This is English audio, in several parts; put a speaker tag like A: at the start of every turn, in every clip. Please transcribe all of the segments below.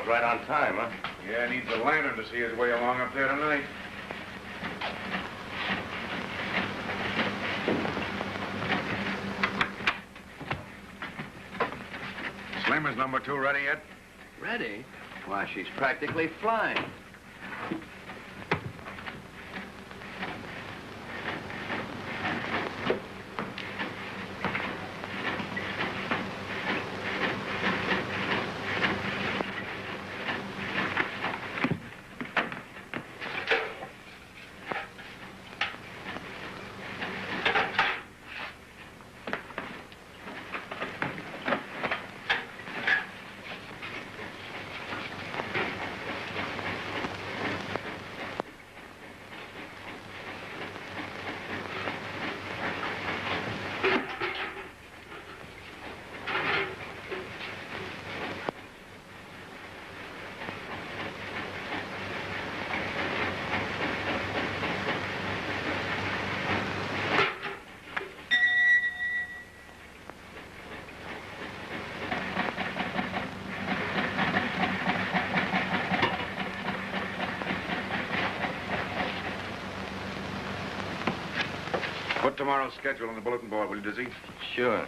A: airport's right on time, huh?
B: Yeah, needs a lantern to see his way along up there tonight. Slim, is number 2 ready yet?
A: Ready? Why, she's practically flying.
B: Put tomorrow's schedule on the bulletin board, will you, Dizzy?
A: Sure.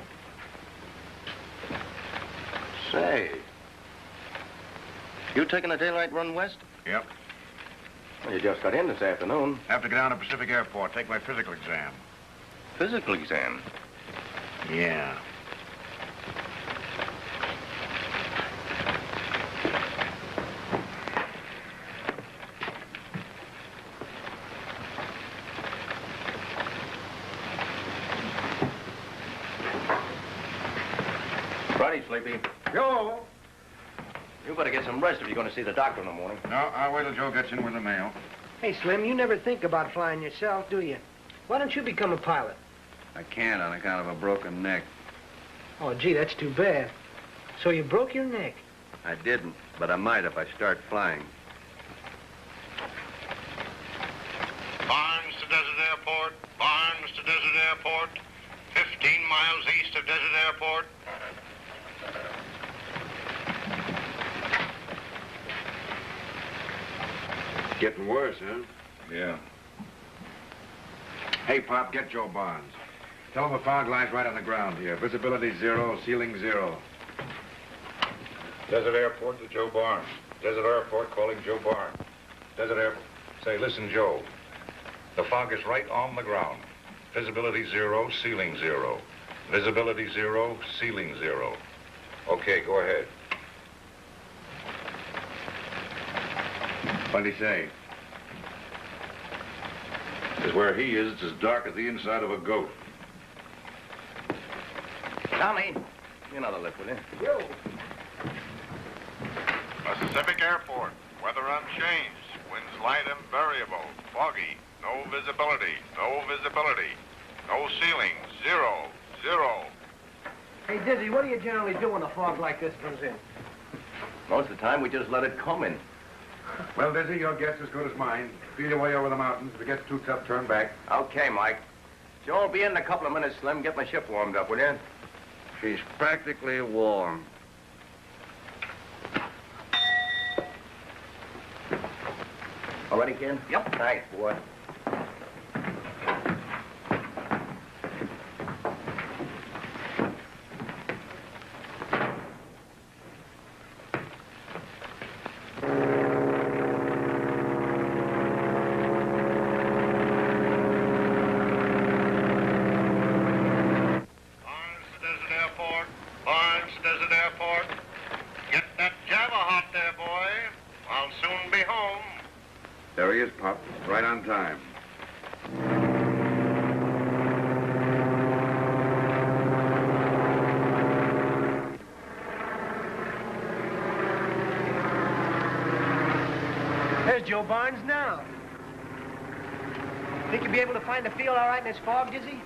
A: Say, you taking a daylight run west?
B: Yep.
A: Well, you just got in this afternoon.
B: Have to go down to Pacific Airport, take my physical exam.
A: Physical exam?
B: Yeah.
A: Righty, Sleepy.
B: Joe!
A: You better get some rest if you're going to see the doctor in the morning.
B: No, I'll wait till Joe gets in with the mail.
C: Hey, Slim, you never think about flying yourself, do you? Why don't you become a pilot?
D: I can't on account of a broken neck.
C: Oh, gee, that's too bad. So you broke your neck?
D: I didn't, but I might if I start flying.
E: Barnes to Desert Airport. Barnes to Desert Airport. 15 miles east of Desert Airport.
B: Getting worse, huh? Yeah. Hey, Pop, get Joe Barnes. Tell him the fog lies right on the ground here. Visibility 0, ceiling 0. Desert Airport to Joe Barnes. Desert Airport calling Joe Barnes. Desert Airport. Say, listen, Joe. The fog is right on the ground. Visibility 0, ceiling 0. Visibility 0, ceiling 0. Okay, go ahead. What'd he say? Because where he is, it's as dark as the inside of a goat.
A: Tommy, you know the lift, will you?
C: Yo.
E: Pacific Airport. Weather unchanged. Winds light and variable. Foggy. No visibility. No visibility. No ceiling. 0, 0.
C: Hey, Dizzy, what do you generally do when a fog like this comes in?
A: Most of the time, we just let it come in.
B: Well, Dizzy, your guess as good as mine. Feel your way over the mountains. If it gets too tough, turn back.
A: Okay, Mike. Joe'll be in a couple of minutes, Slim. Get my ship warmed up, will you?
D: She's practically warm.
A: All ready, kid? Yep. Thanks, boy.
B: There he is, Pop. Right on time.
C: There's Joe Barnes now. Think you'll be able to find the field all right in this fog, Dizzy?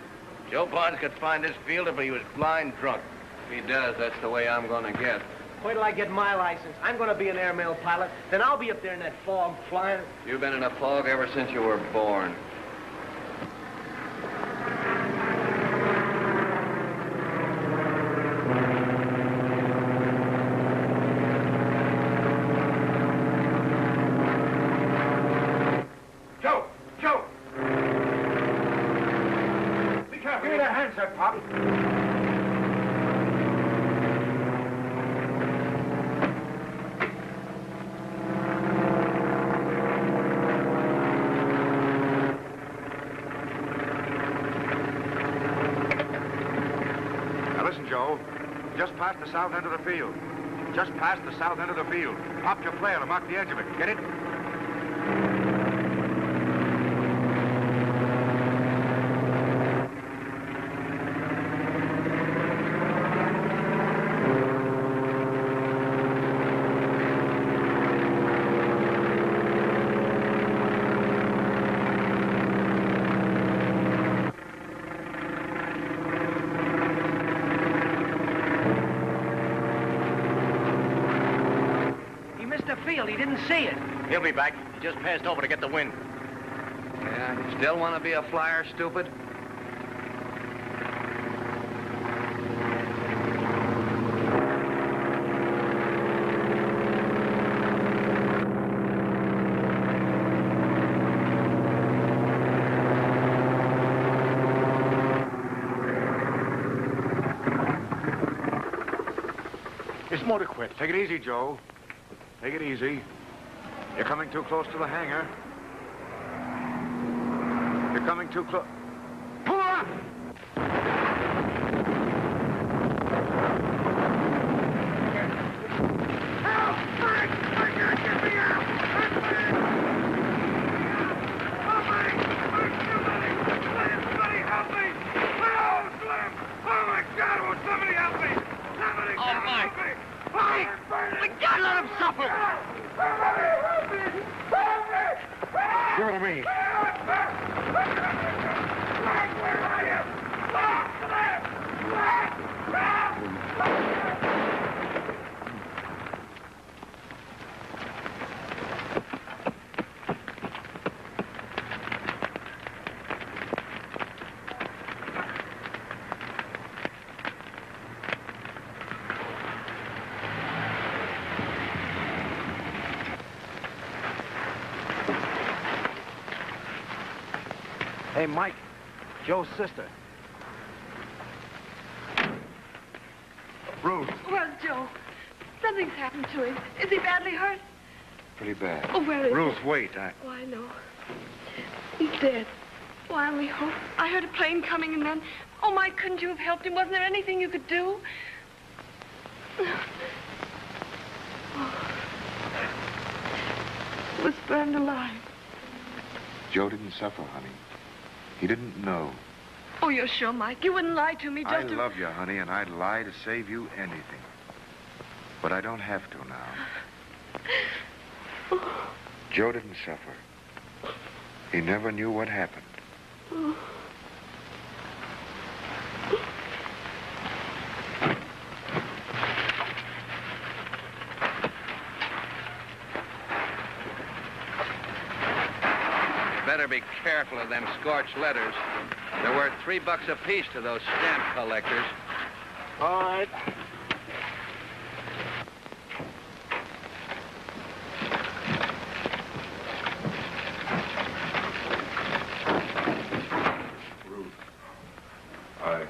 A: Joe Barnes could find this field if he was blind drunk.
D: If he does, that's the way I'm gonna get.
C: Wait till I get my license. I'm going to be an airmail pilot. Then I'll be up there in that fog flying.
D: You've been in a fog ever since you were born.
A: said, Pop.
B: Now listen, Joe. Just past the south end of the field. Just past the south end of the field. Pop your flare and mark the edge of it. Get it?
C: He didn't see it.
A: He'll be back. He just passed over to get the wind.
D: Yeah, you still want to be a flyer, stupid?
B: His motor quit. Take it easy, Joe. Take it easy. You're coming too close to the hangar. You're coming too close. Pull up! Help! Mike! I can't get me out! Help me! Somebody help me! Oh, Slim! Oh, my God! Will somebody help me? Somebody help me! Mike!
C: We gotta let him suffer!
B: Give it to me.
E: Where are you?
C: Hey, Mike. Joe's sister.
B: Ruth.
F: Where's Joe? Something's happened to him. Is he badly hurt?
B: Pretty bad.
F: Oh, where is
B: Ruth,
F: he?
B: wait.
F: Oh, I know. He's dead. Oh, I only hope. I heard a plane coming and then... Oh, Mike, couldn't you have helped him? Wasn't there anything you could do? Oh. He was burned alive.
B: Joe didn't suffer, honey. He didn't know.
F: Oh, you're sure, Mike? You wouldn't lie to me just
B: I
F: to...
B: love you, honey, and I'd lie to save you anything. But I don't have to now. Joe didn't suffer. He never knew what happened.
D: Better be careful of them scorched letters. They're worth $3 apiece to those stamp collectors.
C: All right.
B: Ruth. I...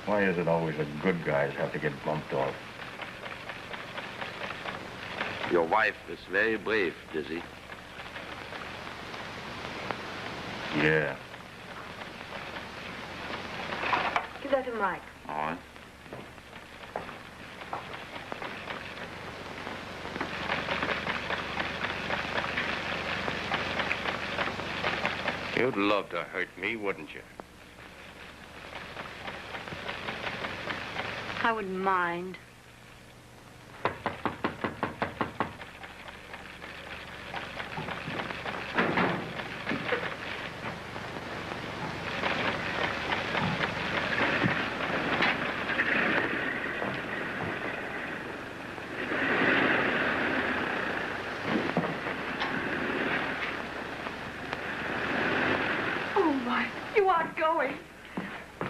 A: Why is it always the good guys have to get bumped off?
D: Your wife is very brave, Dizzy.
A: Yeah.
F: Give that to Mike.
D: All right.
A: You You'd love to hurt me, wouldn't you?
F: I wouldn't mind.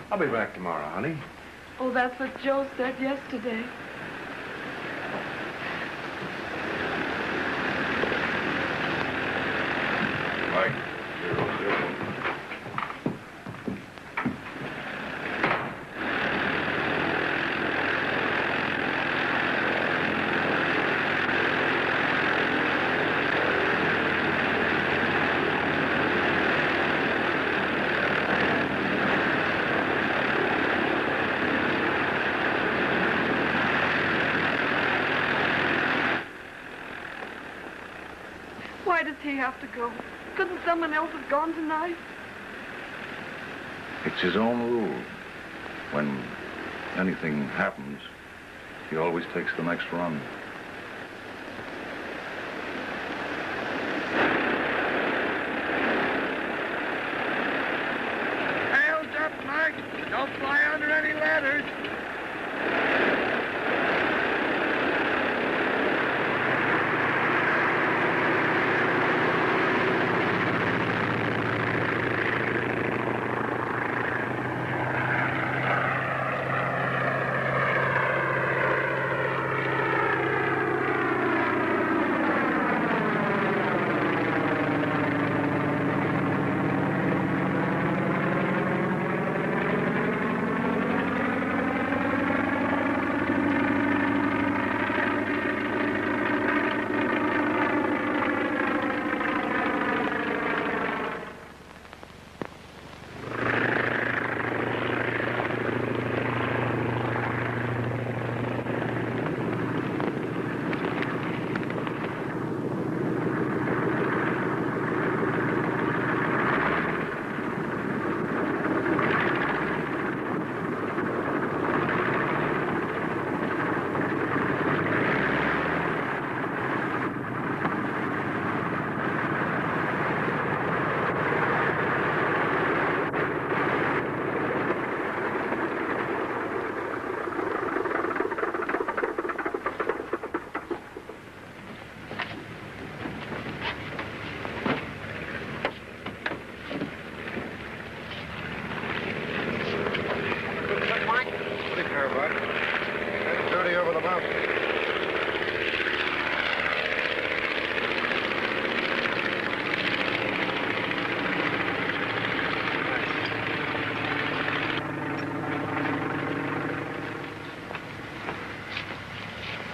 B: I'll be back tomorrow, honey.
F: Oh, that's what Joe said yesterday.
B: Mike, 0-0.
F: Why does he have to go? Couldn't someone else have gone tonight?
B: It's his own rule. When anything happens, he always takes the next run.
C: Tails up, Mike. Don't fly under any ladders.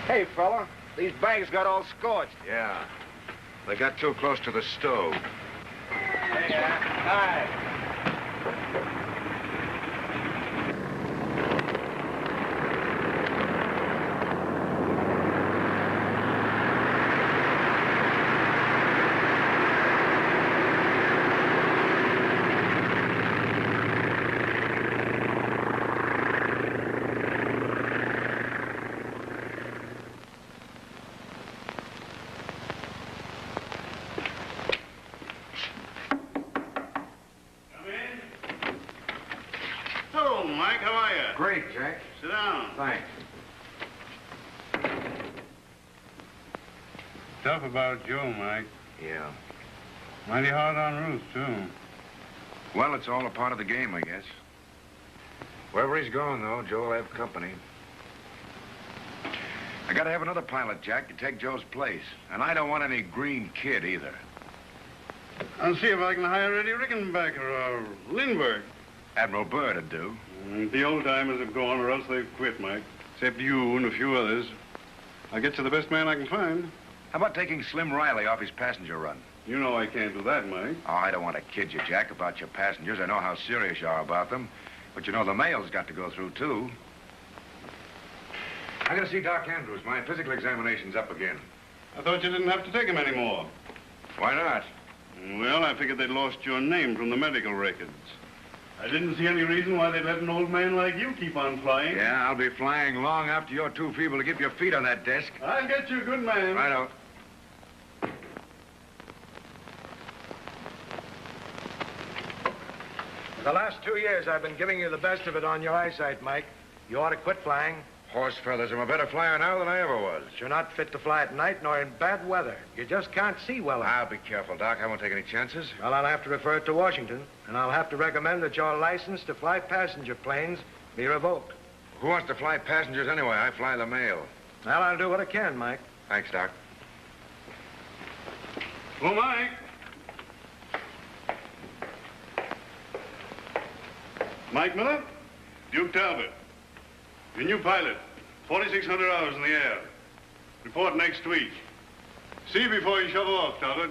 A: Hey, fella, these bags got all scorched.
B: Yeah. They got too close to the stove.
A: Hey, hi.
B: Great, Jack.
G: Sit down.
B: Thanks.
G: Tough about Joe, Mike.
B: Yeah.
G: Mighty hard on Ruth, too.
B: Well, it's all a part of the game, I guess. Wherever he's going, though, Joe will have company. I gotta have another pilot, Jack, to take Joe's place. And I don't want any green kid, either.
G: I'll see if I can hire Eddie Rickenbacker or Lindbergh.
B: Admiral Byrd would do.
G: The old-timers have gone, or else they've quit, Mike. Except you and a few others. I'll get you the best man I can find.
B: How about taking Slim Riley off his passenger run?
G: You know I can't do that, Mike.
B: Oh, I don't want to kid you, Jack, about your passengers. I know how serious you are about them. But you know the mail's got to go through, too. I gotta see Doc Andrews. My physical examination's up again.
G: I thought you didn't have to take him anymore.
B: Why not?
G: Well, I figured they'd lost your name from the medical records. I didn't see any reason why they'd let an old man like you keep on flying.
B: Yeah, I'll be flying long after you're too feeble to get your feet on that desk.
G: I'll get you a good man.
B: Righto.
C: For the last 2 years, I've been giving you the best of it on your eyesight, Mike. You ought to quit flying.
B: Horse feathers, I'm a better flyer now than I ever was.
C: But you're not fit to fly at night nor in bad weather. You just can't see well enough.
B: I'll be careful, Doc. I won't take any chances.
C: Well, I'll have to refer it to Washington, and I'll have to recommend that your license to fly passenger planes be revoked.
B: Who wants to fly passengers anyway? I fly the mail.
C: Well, I'll do what I can, Mike.
B: Thanks, Doc.
G: Oh, Mike. Mike Miller? Duke Talbot. Your new pilot. 4,600 hours in the air. Report next week. See you before you shove off, Talbot.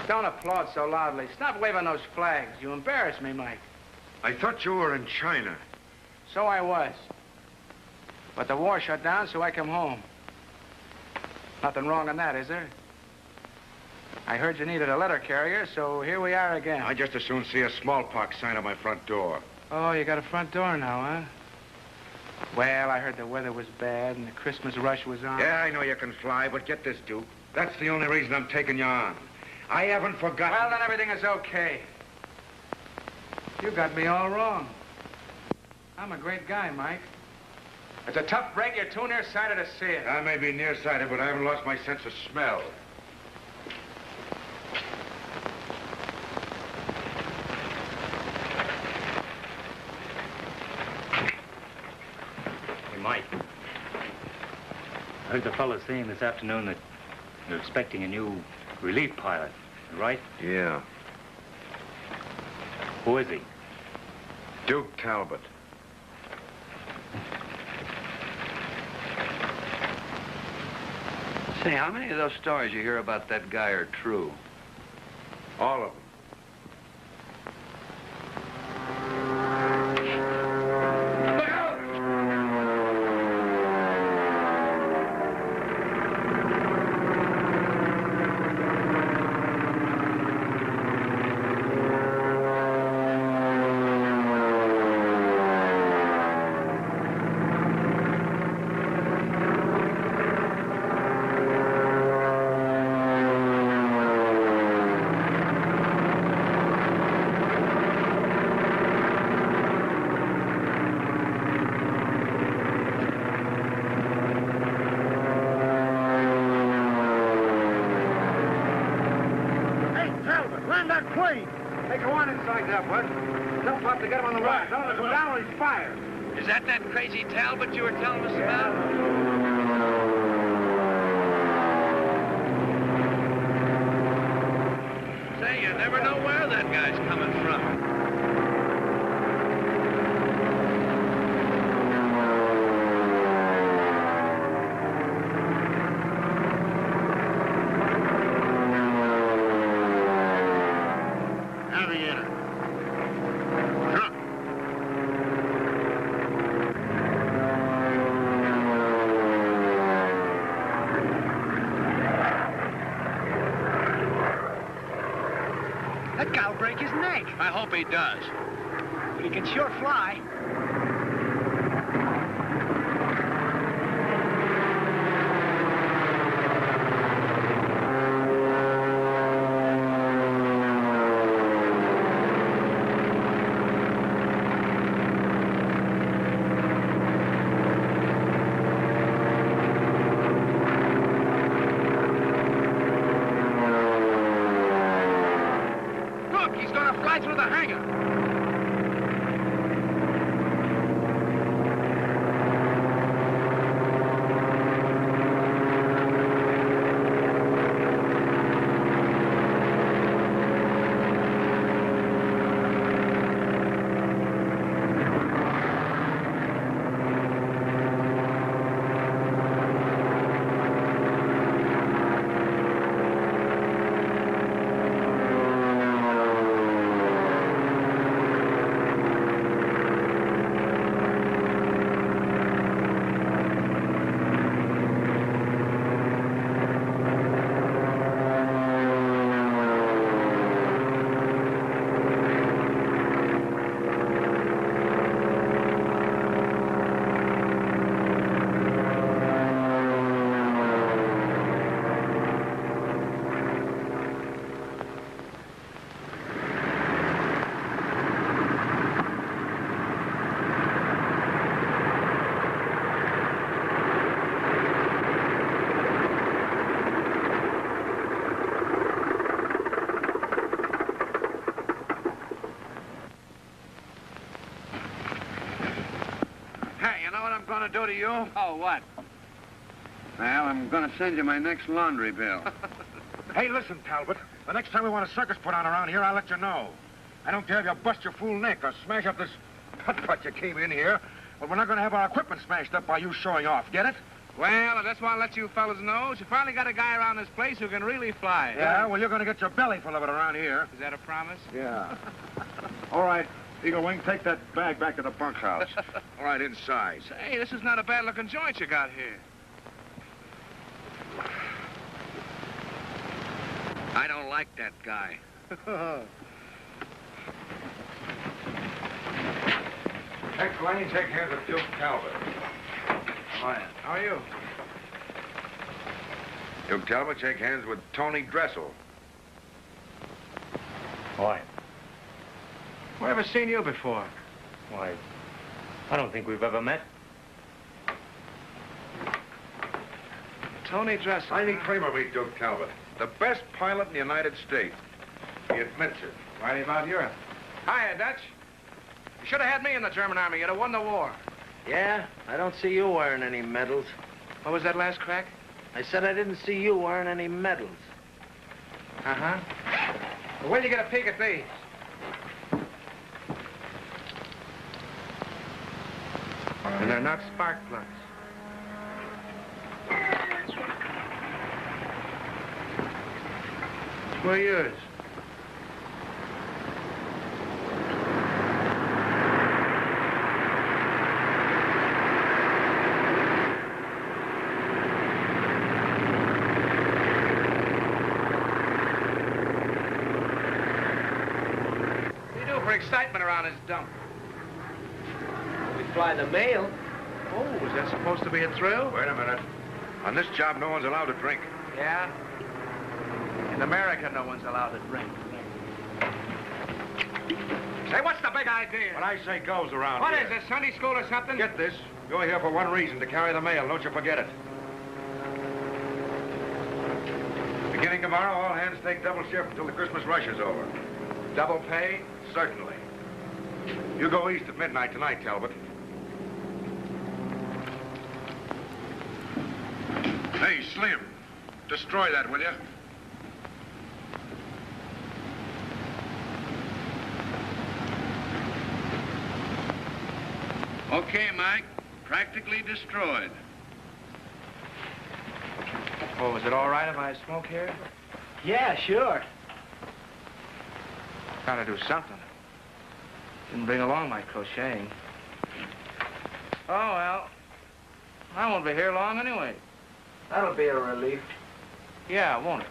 H: Don't applaud so loudly. Stop waving those flags. You embarrass me, Mike.
B: I thought you were in China.
H: So I was. But the war shut down, so I come home. Nothing wrong in that, is there? I heard you needed a letter carrier, so here we are again.
B: I'd just as soon see a smallpox sign on my front door.
H: Oh, you got a front door now, huh? Well, I heard the weather was bad and the Christmas rush was on.
B: Yeah, I know you can fly, but get this, Duke. That's the only reason I'm taking you on. I haven't forgotten...
H: Well, then everything is okay. You got me all wrong. I'm a great guy, Mike. It's a tough break. You're too nearsighted to see it.
B: I may be nearsighted, but I haven't lost my sense of smell.
I: Mike, I heard the fellow saying this afternoon that you're expecting a new relief pilot, right?
B: Yeah.
I: Who is he?
B: Duke Talbot.
D: Say, how many of those stories you hear about that guy are true?
B: All of them.
D: Is that crazy Talbot you were telling us about? Say, you never know where that guy's coming from. I hope he does.
C: But he can sure fly.
H: Through the hangar.
D: Hey, you know what I'm gonna do to you?
H: Oh, what?
D: Well, I'm gonna send you my next laundry bill.
C: Hey, listen, Talbot. The next time we want a circus put on around here, I'll let you know. I don't care if you bust your fool neck or smash up this putt-putt you came in here, but we're not going to have our equipment smashed up by you showing off. Get it?
H: Well, I just want to let you fellas know, you finally got a guy around this place who can really fly.
C: Yeah, well, you're going to get your belly full of it around here.
H: Is that a promise?
C: Yeah.
G: All right, Eagle Wing, take that bag back to the bunkhouse.
C: All right, inside.
H: Hey, this is not a bad-looking joint you got here.
D: I don't like that guy.
B: Heck, Lane, take hands with Duke Talbot.
H: Hi. How are you?
B: Duke Talbot, shake hands with Tony Dressel.
I: Why?
H: Where ever seen you before?
I: Why, I don't think we've ever met.
H: Tony Dressel.
B: I need Kramer meet Duke Talbot. The best pilot in the United States. He admits it.
H: Writing about Europe. Hiya, Dutch. You should have had me in the German army. You'd have won the war.
J: Yeah? I don't see you wearing any medals.
H: What was that last crack?
J: I said I didn't see you wearing any medals.
H: Uh-huh. Well, where'd you get a peek at these? And they're not spark plugs. Where are yours? What do you do for excitement around this dump?
J: We fly the mail.
H: Oh, is that supposed to be a thrill?
B: Wait a minute. On this job, no one's allowed to drink.
H: Yeah? In America, no one's allowed to drink. Say, what's the big idea?
B: What I say goes around
H: What
B: here.
H: is this, Sunday school or something?
B: Get this. You're here for one reason, to carry the mail. Don't you forget it. Beginning tomorrow, all hands take double shift until the Christmas rush is over.
H: Double pay?
B: Certainly. You go east at midnight tonight, Talbot.
G: Hey, Slim, destroy that, will you?
E: Okay, Mike. Practically destroyed.
H: Oh, is it all right if I smoke here?
J: Yeah, sure.
H: Gotta do something. Didn't bring along my crocheting. Oh, well. I won't be here long anyway.
J: That'll be a relief.
H: Yeah, won't it?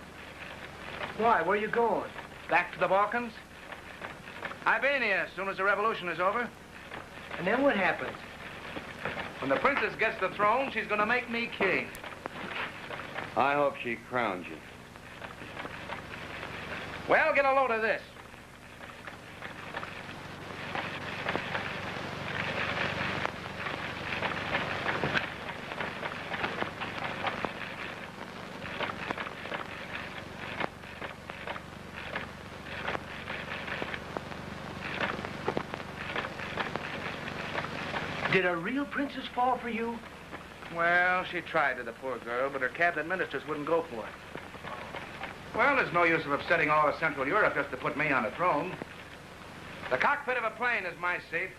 J: Why? Where you going?
H: Back to the Balkans? I've been here as soon as the revolution is over.
J: And then what happens?
H: When the princess gets the throne, she's gonna make me king.
D: I hope she crowns you.
H: Well, get a load of this.
J: Did a real princess fall for you?
H: Well, she tried to, the poor girl, but her cabinet ministers wouldn't go for it. Well, there's no use of upsetting all of Central Europe just to put me on the throne. The cockpit of a plane is my seat.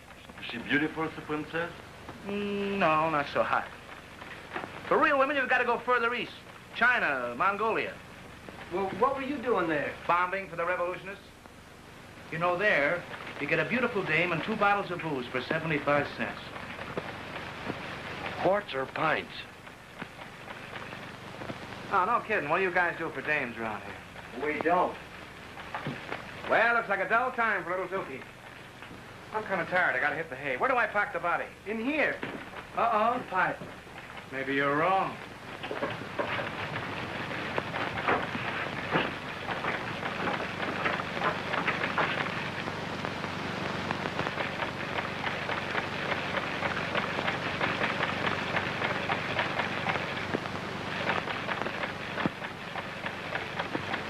D: Is she beautiful, the princess?
H: No, not so hot. For real women, you've got to go further east. China, Mongolia.
J: Well, what were you doing there?
H: Bombing for the revolutionists. You know, there, you get a beautiful dame and 2 bottles of booze for 75 cents.
J: Quarts or pints?
H: Oh, no kidding. What do you guys do for dames around here?
J: We don't.
H: Well, looks like a dull time for little Dookie. I'm kind of tired. I gotta hit the hay. Where do I park the body?
J: In here. Uh-oh, pipe.
H: Maybe you're wrong.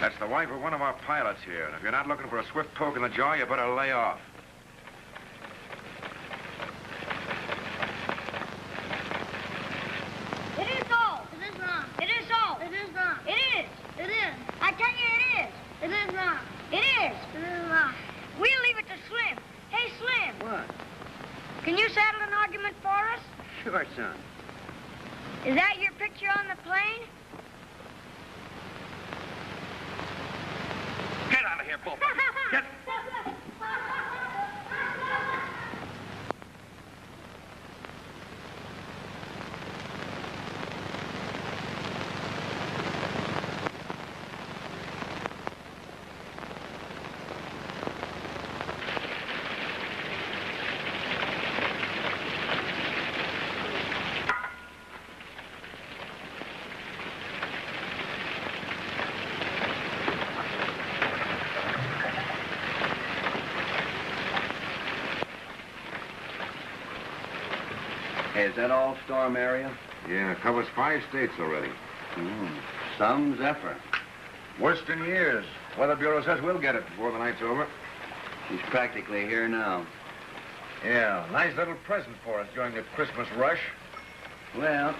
B: That's the wife of one of our pilots here. And if you're not looking for a swift poke in the jaw, you better lay off.
J: Stuart, son.
K: Is that your picture on the plane?
C: Get out of here, both of you. Get...
D: Hey, is that all storm area?
A: Yeah, covers 5 states already.
D: Some zephyr.
A: Worst in years. Weather Bureau says we'll get it before the night's over.
D: She's practically here now.
A: Yeah, nice little present for us during the Christmas rush.
D: Well,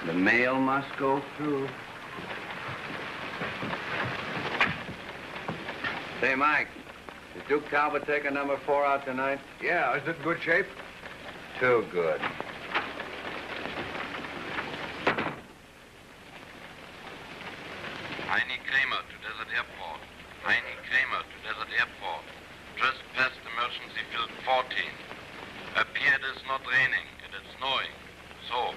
D: the mail must go through. Say, Mike, did Duke Talbot take a number 4 out tonight?
A: Yeah, is it in good shape?
D: Too good.
E: Heini Kramer to Desert Airport. Heini Kramer to Desert Airport. Just past emergency field 14. Appeared it's not raining, it is snowing. So.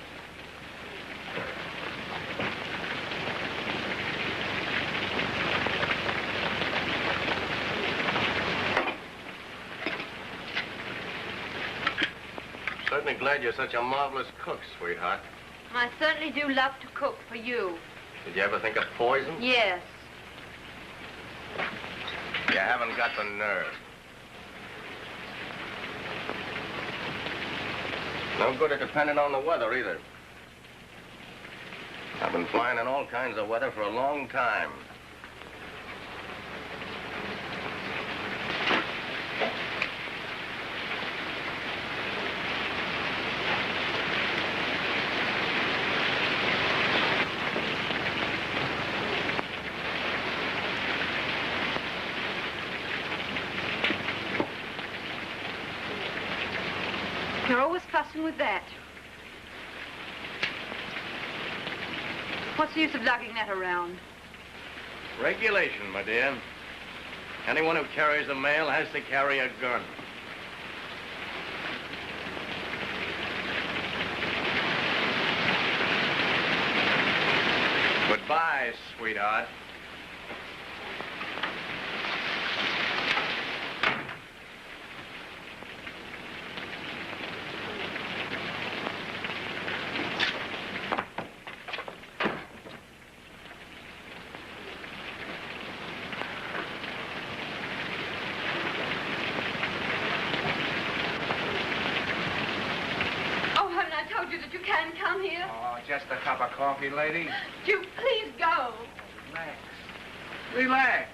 A: Certainly glad you're such a marvelous cook, sweetheart.
K: I certainly do love to cook for you.
A: Did you ever think of poison?
K: Yes.
A: You haven't got the nerve. No good at depending on the weather, either. I've been flying in all kinds of weather for a long time.
K: You're always fussing with that. What's the use of lugging that around?
A: Regulation, my dear. Anyone who carries the mail has to carry a gun. Goodbye, sweetheart.
H: Just a cup of coffee, lady?
K: Duke, please go.
H: Relax. Relax.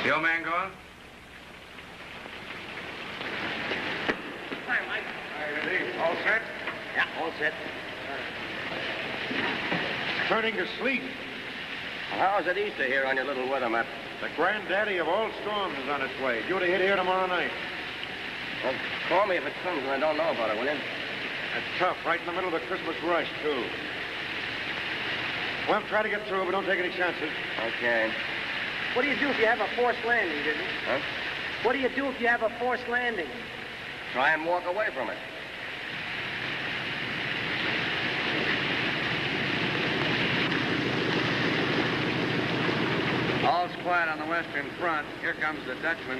H: The old man gone?
C: All set?
A: Yeah, all set.
C: Turning to sleep.
A: Well, how's it Easter here on your little weather map?
C: The granddaddy of all storms is on its way. Due to hit here tomorrow night.
A: Well, call me if it comes and I don't know about it, will you?
C: That's tough, right in the middle of the Christmas rush, too. Well, try to get through, but don't take any chances.
A: Okay.
J: What do you do if you have a forced landing, Dizzy?
A: Huh?
J: What do you do if you have a forced landing?
A: Try and walk away from it.
D: All's quiet on the western front. Here comes the Dutchman.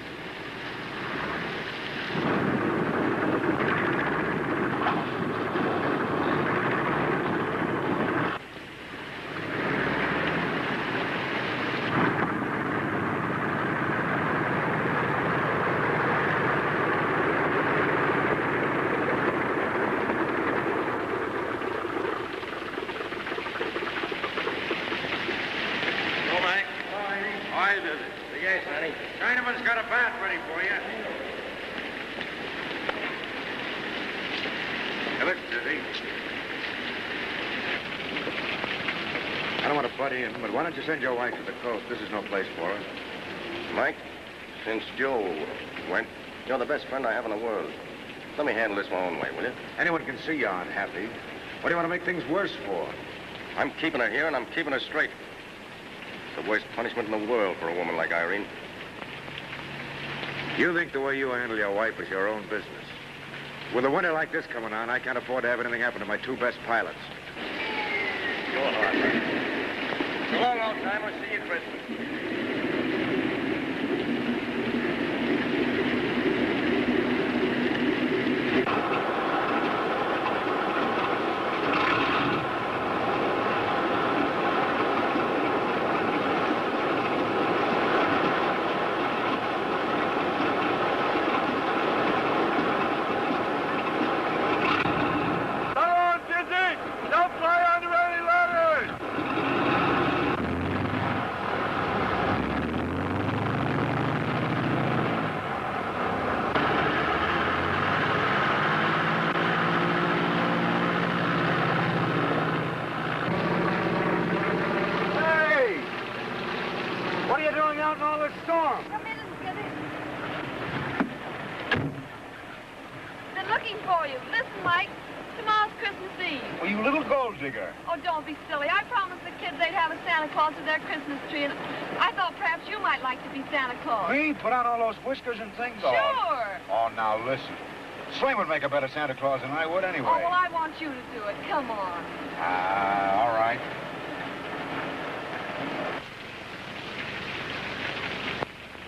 H: Chinaman's got a bath ready
C: money for you. Hey, look, Dizzy. I don't want to butt in, but why don't you send your wife to the coast? This is no place for her.
A: Mike, since Joe went, you're the best friend I have in the world. Let me handle this my own way, will you?
C: Anyone can see you're unhappy. What do you want to make things worse for?
A: I'm keeping her here, and I'm keeping her straight. It's the worst punishment in the world for a woman like Irene.
C: You think the way you handle your wife is your own business. With a winter like this coming on, I can't afford to have anything happen to my two best pilots.
A: Go on, Arthur. So long, old timer. See you Christmas.
F: Oh, don't be silly. I promised the kids they'd have a Santa Claus with their Christmas tree, and I thought perhaps you might like to be Santa Claus.
C: Me? Put on all those whiskers and things?
F: Sure.
C: Oh, now listen. Slim would make a better Santa Claus than I would anyway.
F: Oh, well, I want you to do it. Come on.
C: All right.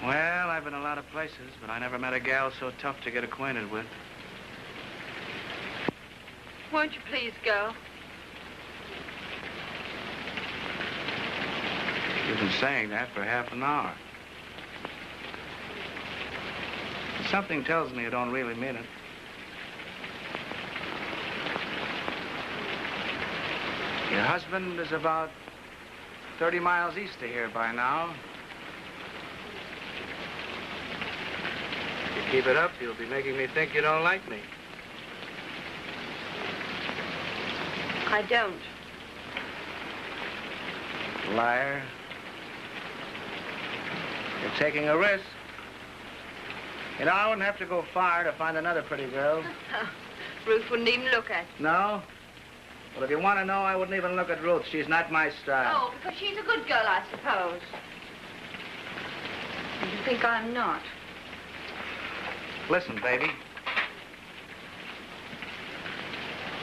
H: Well, I've been a lot of places, but I never met a gal so tough to get acquainted with.
K: Won't you please go?
H: You've been saying that for half an hour. Something tells me you don't really mean it. Your husband is about 30 miles east of here by now. If you keep it up, you'll be making me think you don't like me.
K: I don't.
H: Liar. You're taking a risk. You know, I wouldn't have to go far to find another pretty girl.
K: Ruth wouldn't even look at you.
H: No? Well, if you want to know, I wouldn't even look at Ruth. She's not my style.
K: Oh, because she's a good girl, I suppose. And you think I'm not?
H: Listen, baby.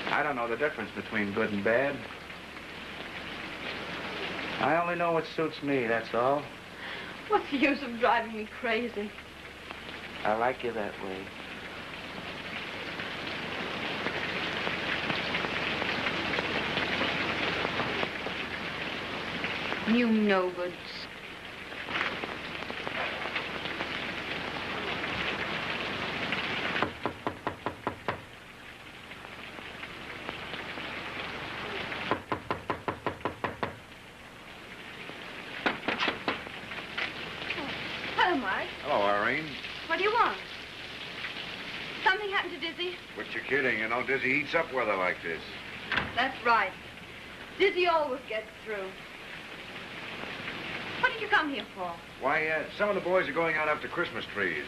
H: I don't know the difference between good and bad. I only know what suits me, that's all.
K: What's the use of driving me crazy?
H: I like you that way.
K: You no-goods. Hello, Mark.
C: Hello, Irene.
K: What do you want? Something happened to Dizzy?
C: But you're kidding. You know, Dizzy eats up weather like this.
K: That's right. Dizzy always gets through. What did you come here for?
C: Why, some of the boys are going out after Christmas trees.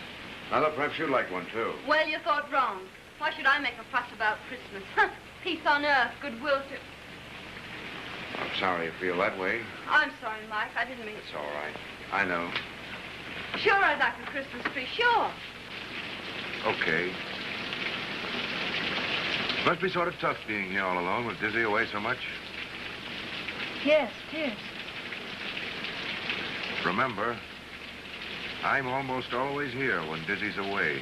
C: I thought perhaps you'd like one, too.
K: Well, you thought wrong. Why should I make a fuss about Christmas? Peace on earth, goodwill to...
C: I'm sorry you feel that way.
K: I'm sorry, Mike. I didn't mean...
C: It's all right. I know.
K: Sure, I'd like a Christmas tree. Sure.
C: Okay. Must be sort of tough being here all alone with Dizzy away so much.
K: Yes, it is.
C: Remember, I'm almost always here when Dizzy's away.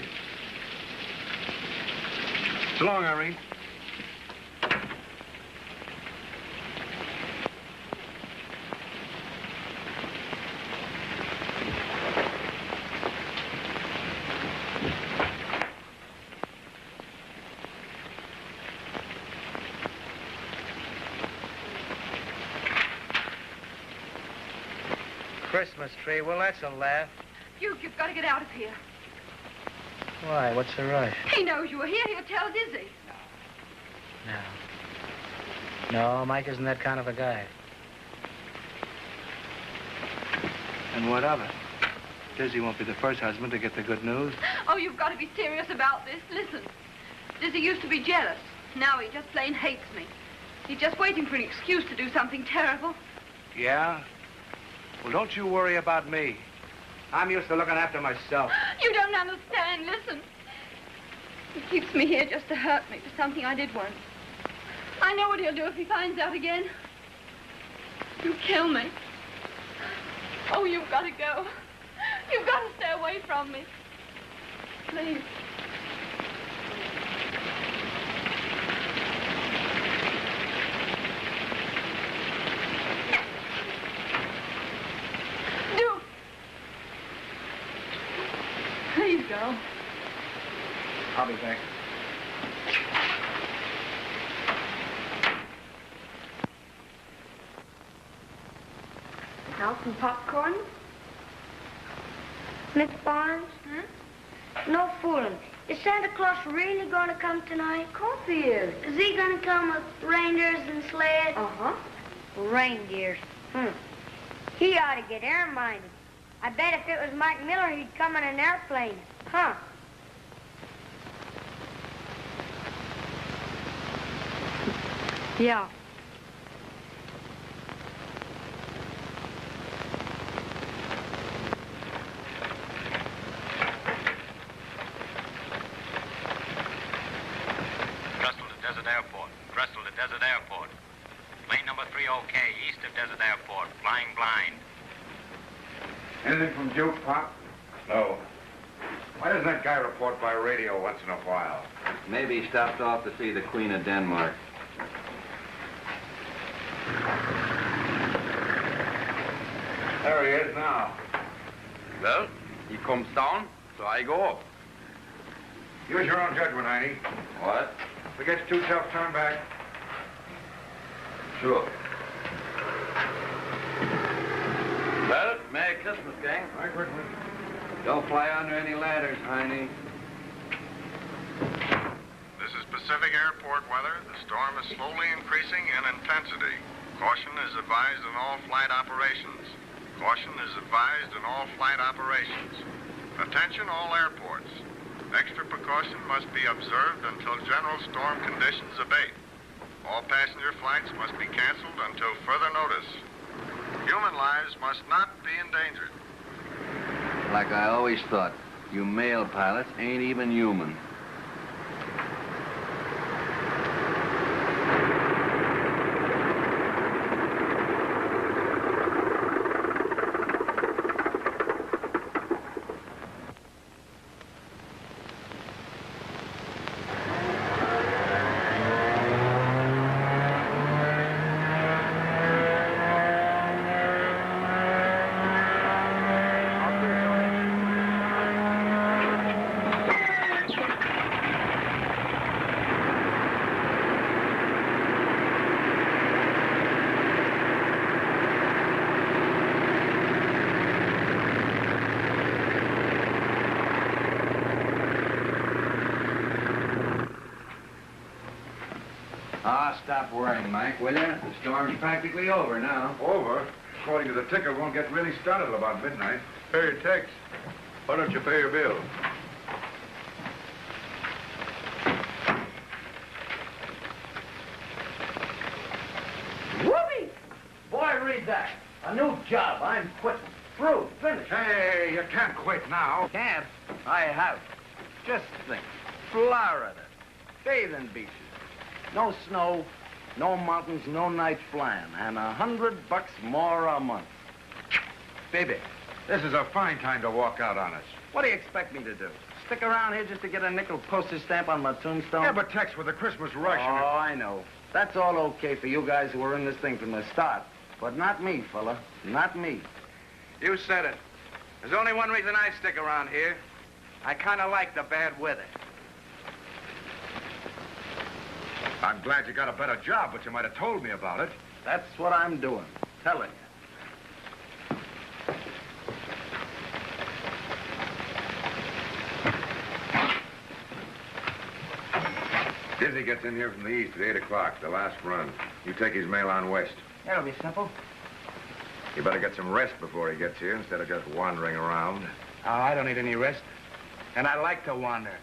C: So long, Irene.
H: Christmas tree, well, that's a laugh.
K: You've got to get out of here.
H: Why? What's the rush?
K: He knows you were here. He'll tell Dizzy.
H: No, Mike isn't that kind of a guy. And what of it? Dizzy won't be the first husband to get the good news.
K: Oh, you've got to be serious about this. Listen, Dizzy used to be jealous. Now he just plain hates me. He's just waiting for an excuse to do something terrible.
H: Yeah? Well, don't you worry about me. I'm used to looking after myself.
K: You don't understand. Listen. He keeps me here just to hurt me for something I did once. I know what he'll do if he finds out again. He'll kill me. Oh, you've got to go. You've got to stay away from me. Please. Do. Please go.
H: I'll be back.
L: Now some popcorn. Miss Barnes? No fooling. Is Santa Claus really going to come tonight? Of course he is. Is he going to come with reindeers and sleds? Uh-huh. Reindeers. He ought to get air-minded. I bet if it was Mike Miller, he'd come in an airplane. Huh? Yeah.
M: Desert Airport. Plane number 3OK, east of Desert Airport, flying blind.
C: Anything from Duke, Pop?
B: No.
C: Why doesn't that guy report by radio once in a while?
D: Maybe he stopped off to see the Queen of Denmark.
C: There he is now.
N: Well, he comes down, so I go up.
C: Use your own judgment, Heine.
N: What?
C: If we get too tough, turn back.
N: Sure. Well, Merry Christmas, gang.
C: Merry Christmas.
D: Don't fly under any ladders, Heine.
E: This is Pacific Airport weather. The storm is slowly increasing in intensity. Caution is advised in all flight operations. Caution is advised in all flight operations. Attention all airports. Extra precaution must be observed until general storm conditions abate. All passenger flights must be canceled until further notice. Human lives must not be endangered.
D: Like I always thought, you male pilots ain't even human. Stop worrying, Mike, will you? The storm's practically over now.
C: Over? According to the ticker, won't get really started till about midnight.
G: Pay your tax. Why don't you pay your bill?
J: Whoopee! Boy, read that. A new job. I'm quitting. Through. Finished.
C: Hey, you can't quit now.
J: Can't. I have. Just think. Florida. Bathing beaches. No snow, no mountains, no night flying, and $100 more a month. Baby.
C: This is a fine time to walk out on us.
J: What do you expect me to do? Stick around here just to get a nickel postage stamp on my tombstone?
C: Yeah, but Tex, with the Christmas rush and
J: Oh, I know. That's all okay for you guys who were in this thing from the start. But not me, fella. Not me.
H: You said it. There's only one reason I stick around here. I kind of like the bad weather.
C: I'm glad you got a better job, but you might have told me about it.
J: That's what I'm doing. Telling you.
B: Dizzy gets in here from the east at 8 o'clock, the last run. You take his mail on west.
H: That'll be simple.
B: You better get some rest before he gets here instead of just wandering around.
H: Oh, I don't need any rest. And I like to wander.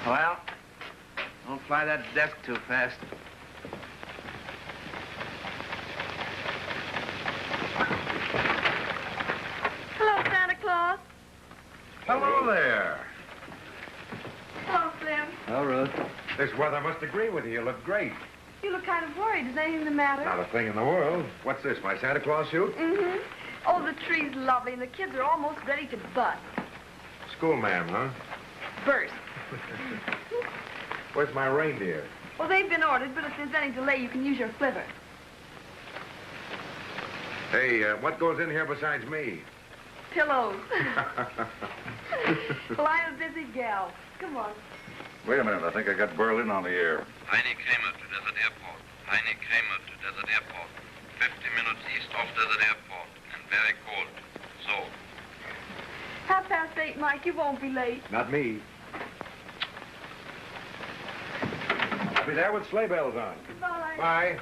H: Well, don't fly that desk too fast.
F: Hello, Santa Claus.
B: Hello there.
F: Hello, Slim.
B: Hello, Ruth. This weather must agree with you. You look great.
F: You look kind of worried. Is anything the matter?
B: Not a thing in the world. What's this, my Santa Claus suit?
F: Mm-hmm. Oh, the tree's lovely, and the kids are almost ready to bust.
B: Schoolma'am, huh?
F: Burst.
B: Where's my reindeer?
F: Well, they've been ordered, but if there's any delay, you can use your flivver.
B: Hey, what goes in here besides me?
F: Pillows. Well, I'm a busy gal. Come on.
B: Wait a minute. I think I got Berlin on the air.
O: Heine Kramer to Desert Airport. Heine Kramer to Desert Airport. 50 minutes east of Desert Airport and very cold. So.
F: 8:30, Mike. You won't be late.
B: Not me. I'll be there with sleigh bells on.
F: Bye.
B: Bye.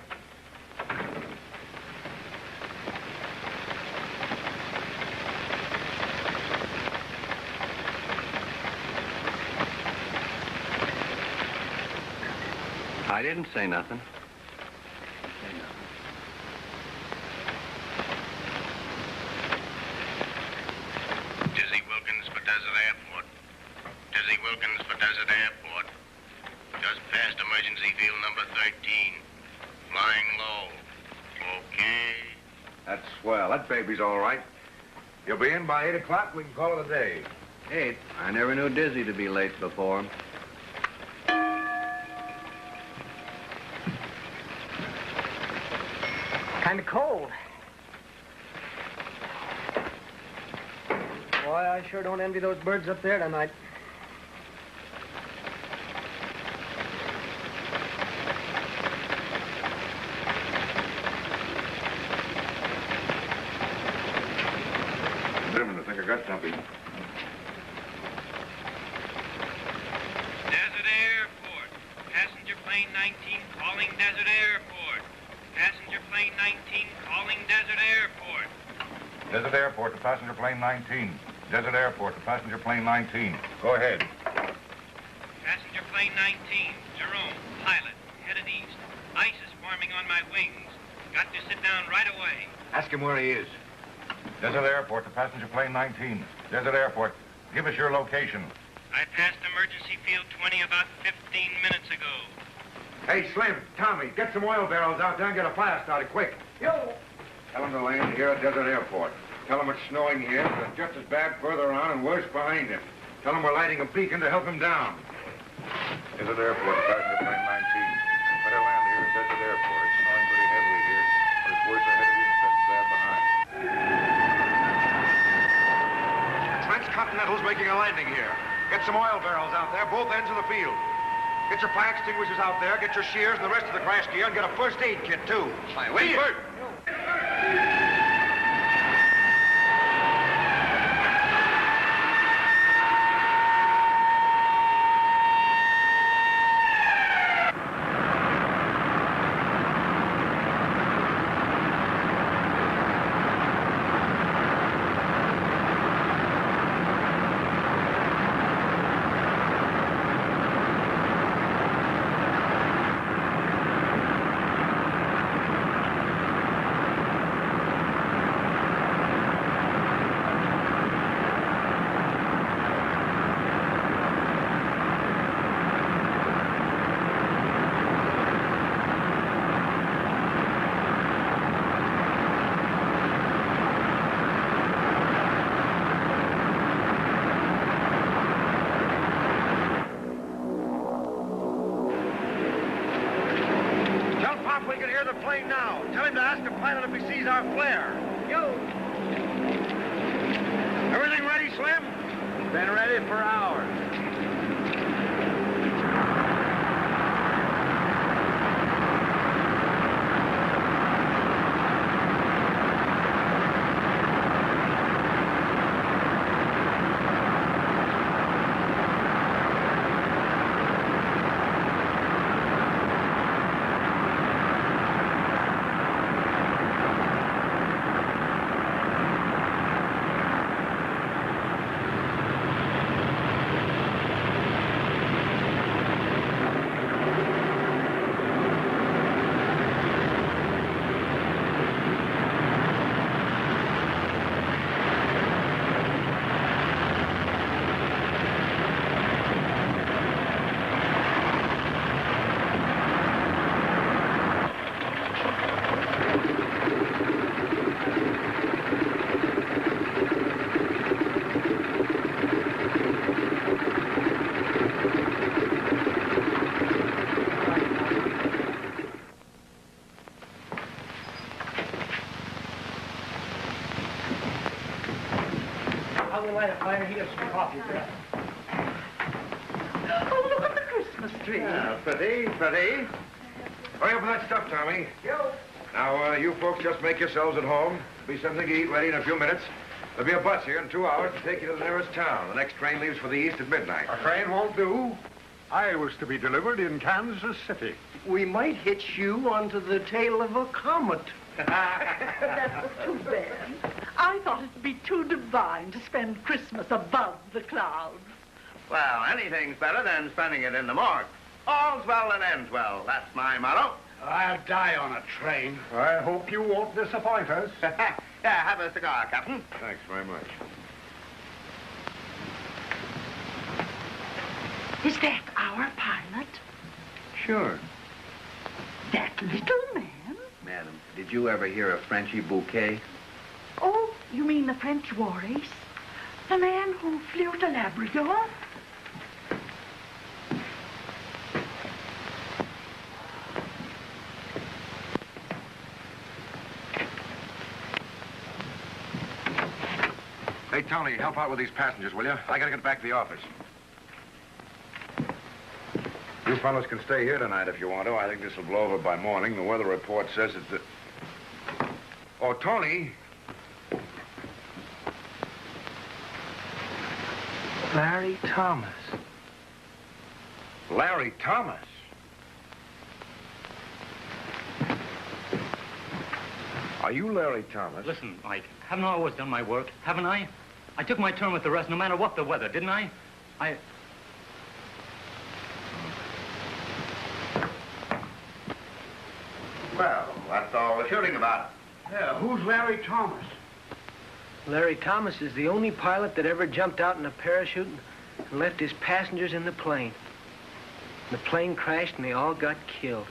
D: I didn't say nothing.
E: Dizzy Wilkins for Desert Airport. Dizzy Wilkins for Desert Airport. Just past emergency field number 13. Flying low. Okay.
B: That's swell. That baby's all right. You'll be in by 8 o'clock. We can call it a day.
D: 8? I never knew Dizzy to be late before.
P: Kind of cold. Boy, I sure don't envy those birds up there tonight.
B: Wait a minute. I think I got something.
M: Desert Airport. Passenger plane 19 calling Desert Airport. Passenger plane 19 calling Desert Airport.
B: Desert Airport to passenger plane 19. Desert Airport to passenger plane 19. Go ahead.
M: Passenger plane 19, Jerome, pilot, headed east. Ice is forming on my wings. Got to sit down right away.
B: Ask him where he is. Desert Airport to passenger plane 19. Desert Airport. Give us your location.
M: I passed emergency field 20 about 15 minutes ago.
B: Hey, Slim, Tommy, get some oil barrels out there and get a fire started quick.
P: Yo!
B: Tell them to land here at Desert Airport. Tell them it's snowing here, but it's just as bad further on and worse behind him. Tell them we're lighting a beacon to help him down. Desert Airport, passenger plane 19. Better land here at Desert Airport. It's snowing pretty heavily here, but it's worse ahead of you and just as bad behind. Trent's Continental's making a landing here. Get some oil barrels out there, both ends of the field. Get your fire extinguishers out there, get your shears and the rest of the crash gear, and get a first aid kit, too.
D: Wait.
B: Bert! We can hear the plane now. Tell him to ask the pilot if he sees our flare.
P: Yo!
B: Everything ready, Slim?
H: Been ready for hours.
Q: Oh, look at the Christmas tree.
C: Yeah, pretty, pretty. Hurry up with that stuff, Tommy. Now, you folks just make yourselves at home. There'll be something to eat ready in a few minutes. There'll be a bus here in 2 hours to take you to the nearest town. The next train leaves for the east at midnight.
R: A train won't do. I was to be delivered in Kansas City.
S: We might hitch you onto the tail of a comet.
Q: That was too bad. I thought it'd be too divine to spend Christmas above the clouds.
A: Well, anything's better than spending it in the morgue. All's well that ends well. That's my motto.
R: I'll die on a train. I hope you won't disappoint us.
A: Yeah, have a cigar, Captain.
C: Thanks very much.
Q: Is that our pilot?
J: Sure.
Q: That little man?
J: Madam, did you ever hear of Frenchy Bouquet?
Q: Oh, you mean the French war ace? The man who flew to Labrador?
C: Hey, Tony, help out with these passengers, will you? I gotta get back to the office. You fellows can stay here tonight if you want to. I think this will blow over by morning. The weather report says it's the... Oh, Tony.
H: Larry Thomas.
C: Larry Thomas? Are you Larry Thomas?
I: Listen, Mike, haven't I always done my work? Haven't I? I took my turn with the rest no matter what the weather, didn't I?
A: Well, that's all we're shooting about.
S: Yeah, who's Larry Thomas?
P: Larry Thomas is the only pilot that ever jumped out in a parachute and left his passengers in the plane. The plane crashed and they all got killed.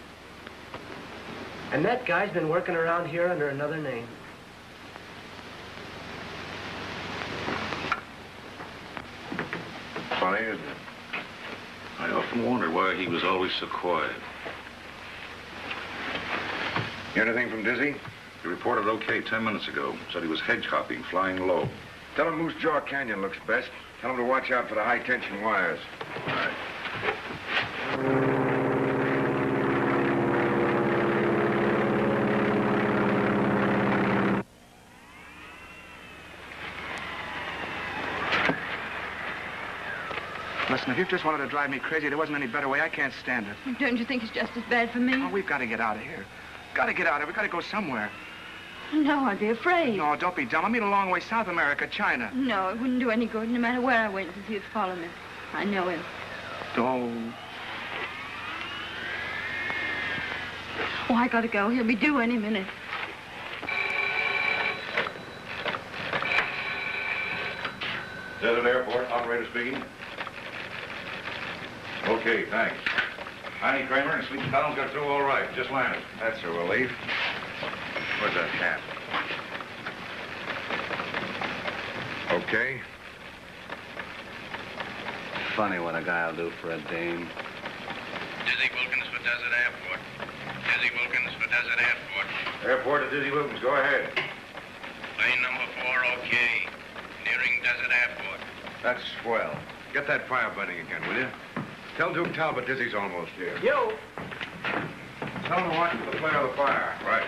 P: And that guy's been working around here under another name.
C: Funny, isn't it?
B: I often wondered why he was always so quiet.
C: Hear anything from Dizzy?
B: He reported okay 10 minutes ago. Said he was hedge hopping, flying low.
C: Tell him Moose Jaw Canyon looks best. Tell him to watch out for the high-tension wires.
B: All right.
H: Listen, if you just wanted to drive me crazy, there wasn't any better way. I can't stand it.
F: Don't you think it's just as bad for me?
H: Oh, we've got to get out of here. Got to get out of here. We've got to go somewhere.
F: No, I'd be afraid.
H: No, don't be dumb. I mean a long way, South America, China.
F: No, it wouldn't do any good. No matter where I went, he'd follow me. I know him.
H: Don't.
F: Oh, I gotta go. He'll be due any minute.
B: Desert Airport, operator speaking. Okay, thanks. Heine Kramer and Sleepy Collins got through all right. Just landed.
C: That's a relief. Where's that hat? Okay.
J: Funny what a guy'll do for a dame.
O: Dizzy Wilkins for Desert Airport. Dizzy Wilkins for Desert Airport.
C: Airport to Dizzy Wilkins. Go ahead.
O: Plane number 4, okay. Nearing Desert Airport.
C: That's swell. Get that fire burning again, will you? Tell Duke Talbot Dizzy's almost here.
P: Yo!
C: Tell him to watch for the flare of the fire. Right.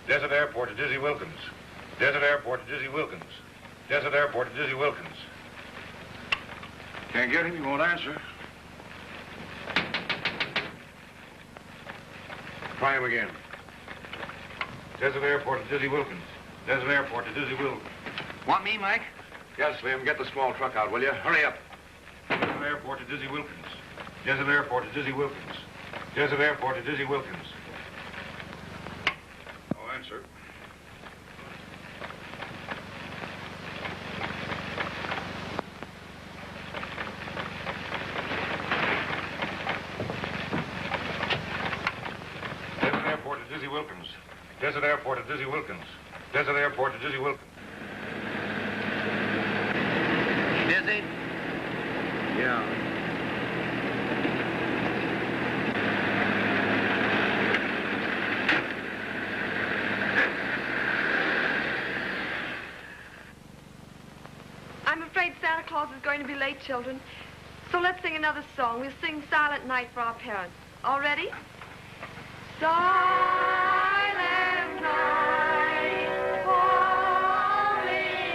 B: Desert Airport to Dizzy Wilkins. Desert Airport to Dizzy Wilkins. Desert Airport to Dizzy Wilkins.
C: Can't get him, he won't answer. Try him again.
B: Desert Airport to Dizzy Wilkins. Desert Airport to Dizzy Wilkins.
H: Want me, Mike?
C: Yes, Slim. Get the small truck out, will you? Hurry up.
B: Desert Airport to Dizzy Wilkins. Desert Airport to Dizzy Wilkins. Desert Airport to Dizzy Wilkins. No answer. Dizzy Wilkins. Desert Airport to Dizzy Wilkins. Desert Airport to Dizzy Wilkins.
D: Dizzy?
C: Yeah.
F: I'm afraid Santa Claus is going to be late, children. So let's sing another song. We'll sing Silent Night for our parents. All ready? Silent night, holy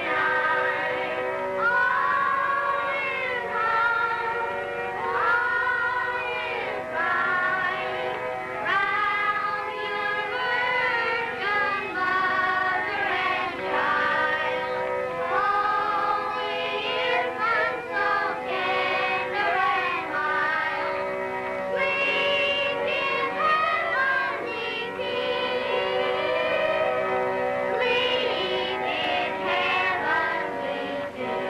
F: night, all is bright, round your virgin mother and child, holy infant, so tender and mild, sleep in heavenly peace, sleep in heavenly peace.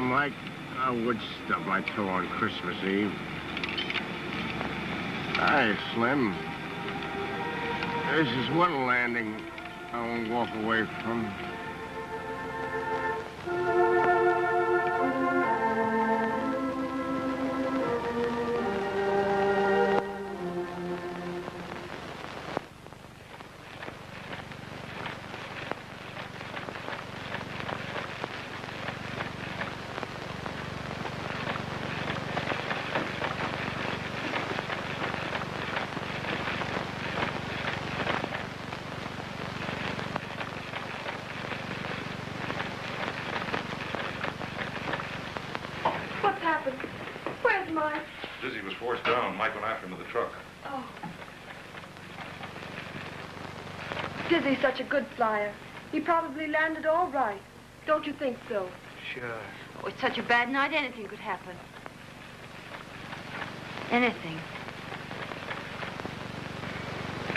A: Mike, wood stuff I throw on Christmas Eve. Hi, Slim. This is one landing I won't walk away from.
F: What's happened? Where's Mike?
B: Dizzy was forced down. Mike went after him to the truck.
F: Oh. Dizzy's such a good flyer. He probably landed all right. Don't you think so?
H: Sure.
K: Oh, it's such a bad night, anything could happen. Anything.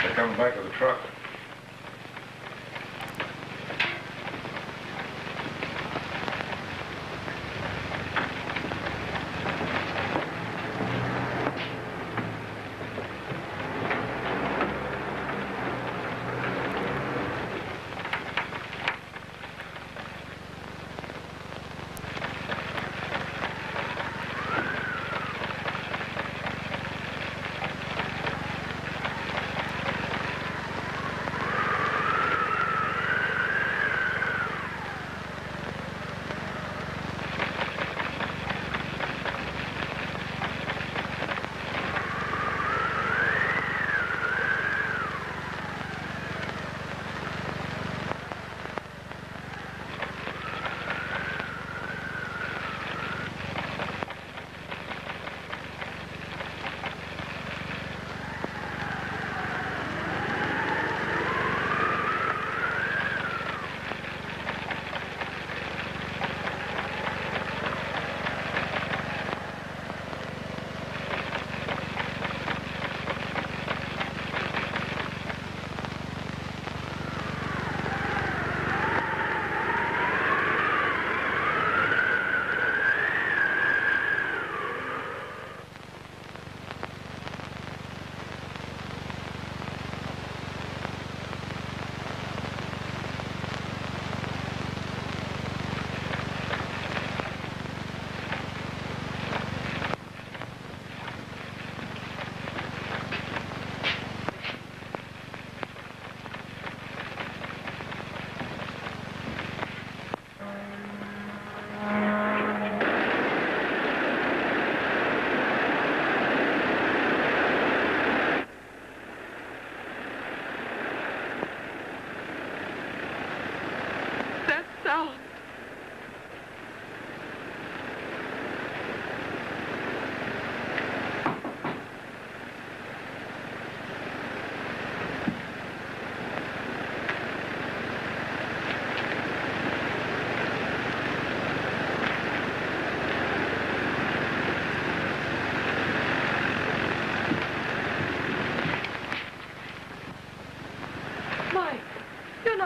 B: They're coming back to the truck.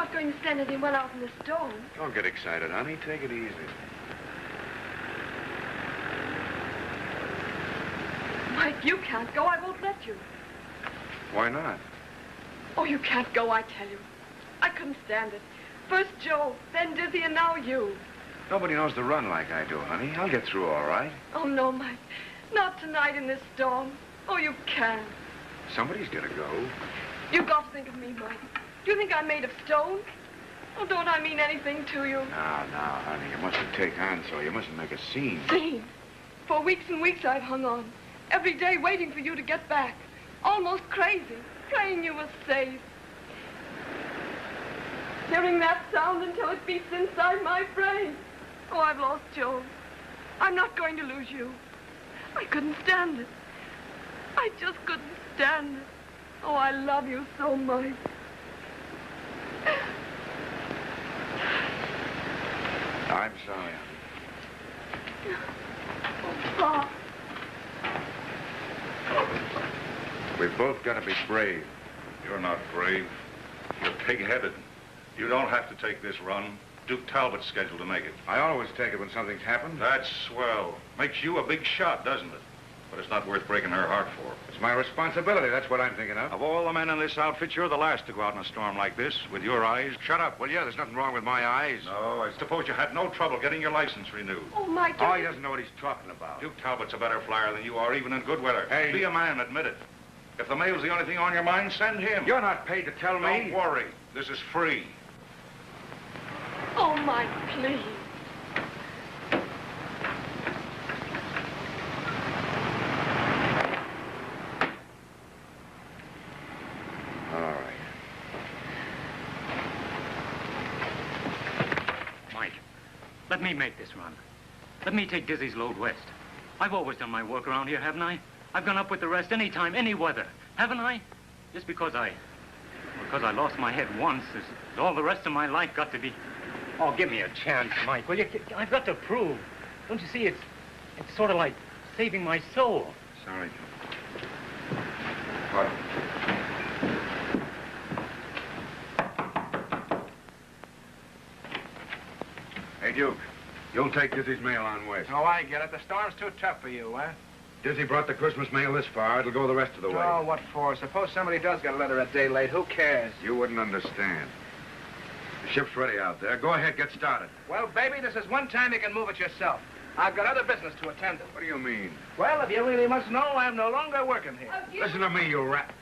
F: not going to stand anyone out in the storm.
C: Don't get excited, honey. Take it easy.
F: Mike, you can't go. I won't let you.
C: Why not?
F: Oh, you can't go, I tell you. I couldn't stand it. First Joe, then Dizzy, and now you.
C: Nobody knows the run like I do, honey. I'll get through all right.
F: Oh, no, Mike. Not tonight in this storm. Oh, you can't.
C: Somebody's gonna go.
F: You've got to think of me, Mike. Do you think I'm made of stone? Oh, don't I mean anything to you?
C: Now, honey, you mustn't take on so. You mustn't make a scene.
F: Scene? For weeks and weeks I've hung on. Every day waiting for you to get back. Almost crazy. Praying you were safe. Hearing that sound until it beats inside my brain. Oh, I've lost Joe. I'm not going to lose you. I couldn't stand it. I just couldn't stand it. Oh, I love you so much.
C: I'm sorry, honey.
F: Oh, Pa.
C: We've both got to be brave.
B: You're not brave. You're pig-headed. You don't have to take this run. Duke Talbot's scheduled to make it.
C: I always take it when something's happened.
B: That's swell. Makes you a big shot, doesn't it? But it's not worth breaking her heart for.
C: It's my responsibility. That's what I'm thinking of.
B: Of all the men in this outfit, you're the last to go out in a storm like this with your eyes.
C: Shut up, will you? There's nothing wrong with my eyes.
B: No, I suppose you had no trouble getting your license renewed.
F: Oh, Mike.
C: Oh, he doesn't know what he's talking about.
B: Duke Talbot's a better flyer than you are, even in good weather.
C: Hey.
B: Be a man, admit it. If the mail's the only thing on your mind, send him.
C: You're not paid to tell me.
B: Don't worry. This is free.
F: Oh, Mike, please.
C: All right.
I: Mike, let me make this run. Let me take Dizzy's load west. I've always done my work around here, haven't I? I've gone up with the rest any time, any weather, haven't I? Just because I lost my head once, is all the rest of my life got to be... Oh, give me a chance, Mike, will you? I've got to prove. Don't you see, it's sort of like saving my soul.
C: Sorry. What? Hey, Duke, you'll take Dizzy's mail on west.
H: Oh, I get it. The storm's too tough for you, huh?
C: Dizzy brought the Christmas mail this far. It'll go the rest of the way.
H: Oh, what for? Suppose somebody does get a letter a day late. Who cares?
C: You wouldn't understand. The ship's ready out there. Go ahead, get started.
H: Well, baby, this is one time you can move it yourself. I've got other business to attend to.
C: What do you mean?
H: Well, if you really must know, I'm no longer working here.
C: Listen to me, you rat.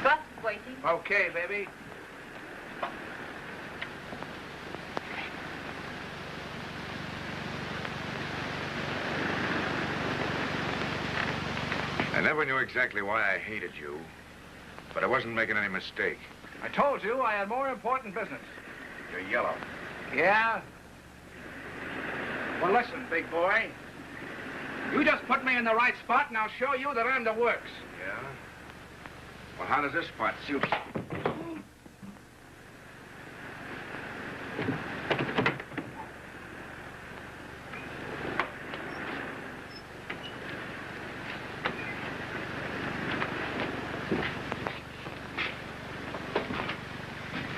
K: Bus is waiting.
H: Okay, baby.
C: I never knew exactly why I hated you, but I wasn't making any mistake.
H: I told you I had more important business.
C: You're yellow.
H: Yeah? Well, listen, big boy. You just put me in the right spot, and I'll show you that I'm the works.
C: Yeah? Well, how does this spot suit you?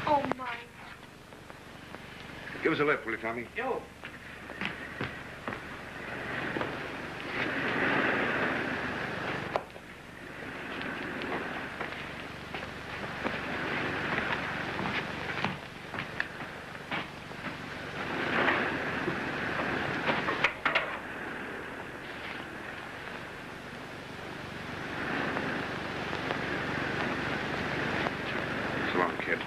F: Oh, Mike.
C: Give us a lift, will you, Tommy?
H: Yo.
C: So long, kid.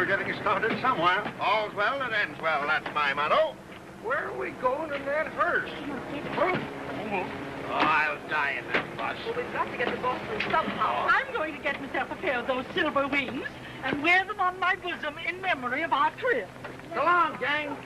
C: getting started somewhere.
A: All's well that ends well. That's my motto.
C: Where are we going in that hearse?
J: Oh, I was dying that bus.
Q: Well, we've got to get to Boston somehow. I'm going to get myself a pair of those silver wings and wear them on my bosom in memory of our trip.
J: So long, gang.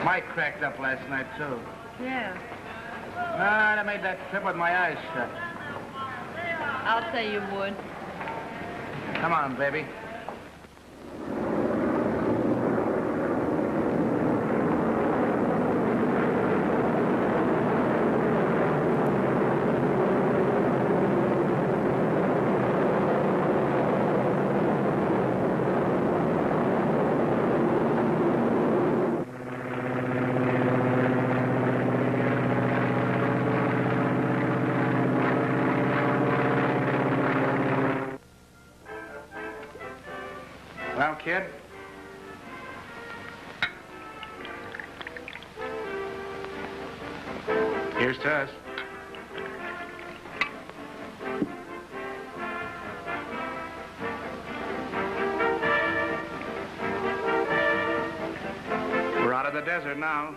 H: Mike cracked up last night, too.
K: Yeah.
H: I'd have made that trip with my eyes shut.
K: I'll say you would.
H: Come on, baby. Well, kid? Here's to us. We're out of the desert now.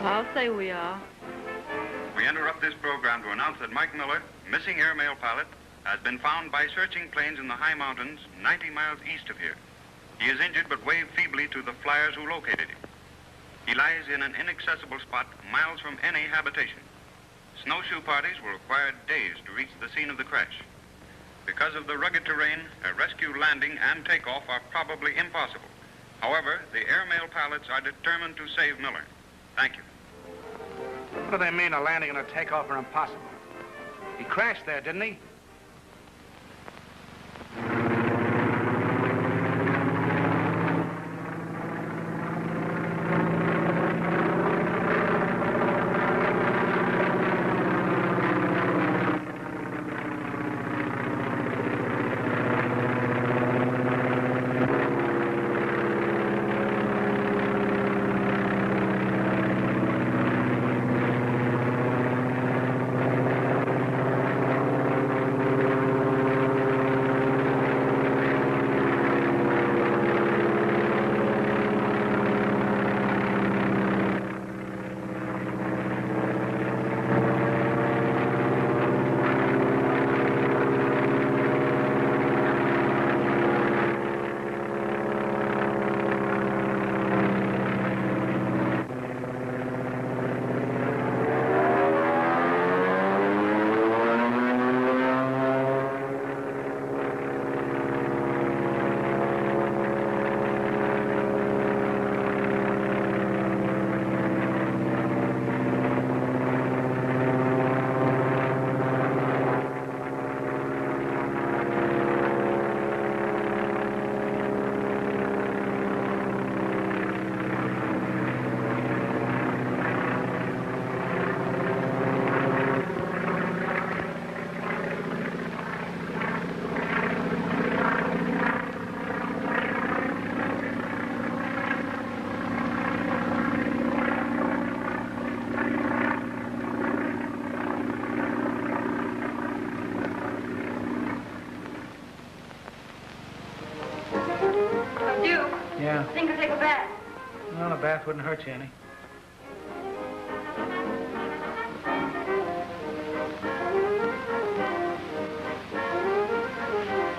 K: I'll say we are.
O: We interrupt this program to announce that Mike Miller, missing airmail pilot, has been found by searching planes in the high mountains 90 miles east of here. He is injured but waved feebly to the flyers who located him. He lies in an inaccessible spot miles from any habitation. Snowshoe parties will require days to reach the scene of the crash. Because of the rugged terrain, a rescue landing and takeoff are probably impossible. However, the airmail pilots are determined to save Miller. Thank you.
H: What do they mean a landing and a takeoff are impossible? He crashed there, didn't he? Yeah.
L: I think I'll take a bath.
H: Well, a bath wouldn't hurt you any.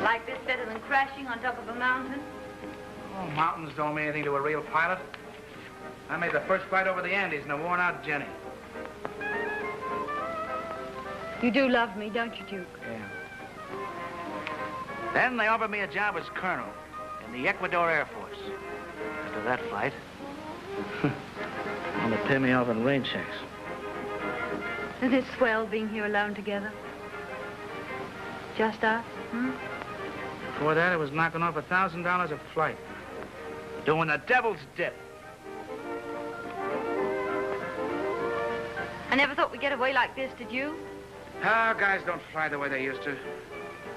K: Like this better than crashing on top of a mountain?
H: Oh, mountains don't mean anything to a real pilot. I made the first flight over the Andes in a worn-out Jenny.
K: You do love me, don't you, Duke?
H: Yeah. Then they offered me a job as colonel in the Ecuador Air Force. After that flight, and they pay me off in rain checks.
K: Isn't it swell being here alone together? Just us, hmm?
H: Before that, it was knocking off $1,000 a flight. Doing the devil's dip.
K: I never thought we'd get away like this, did you?
H: Ah, guys don't fly the way they used to.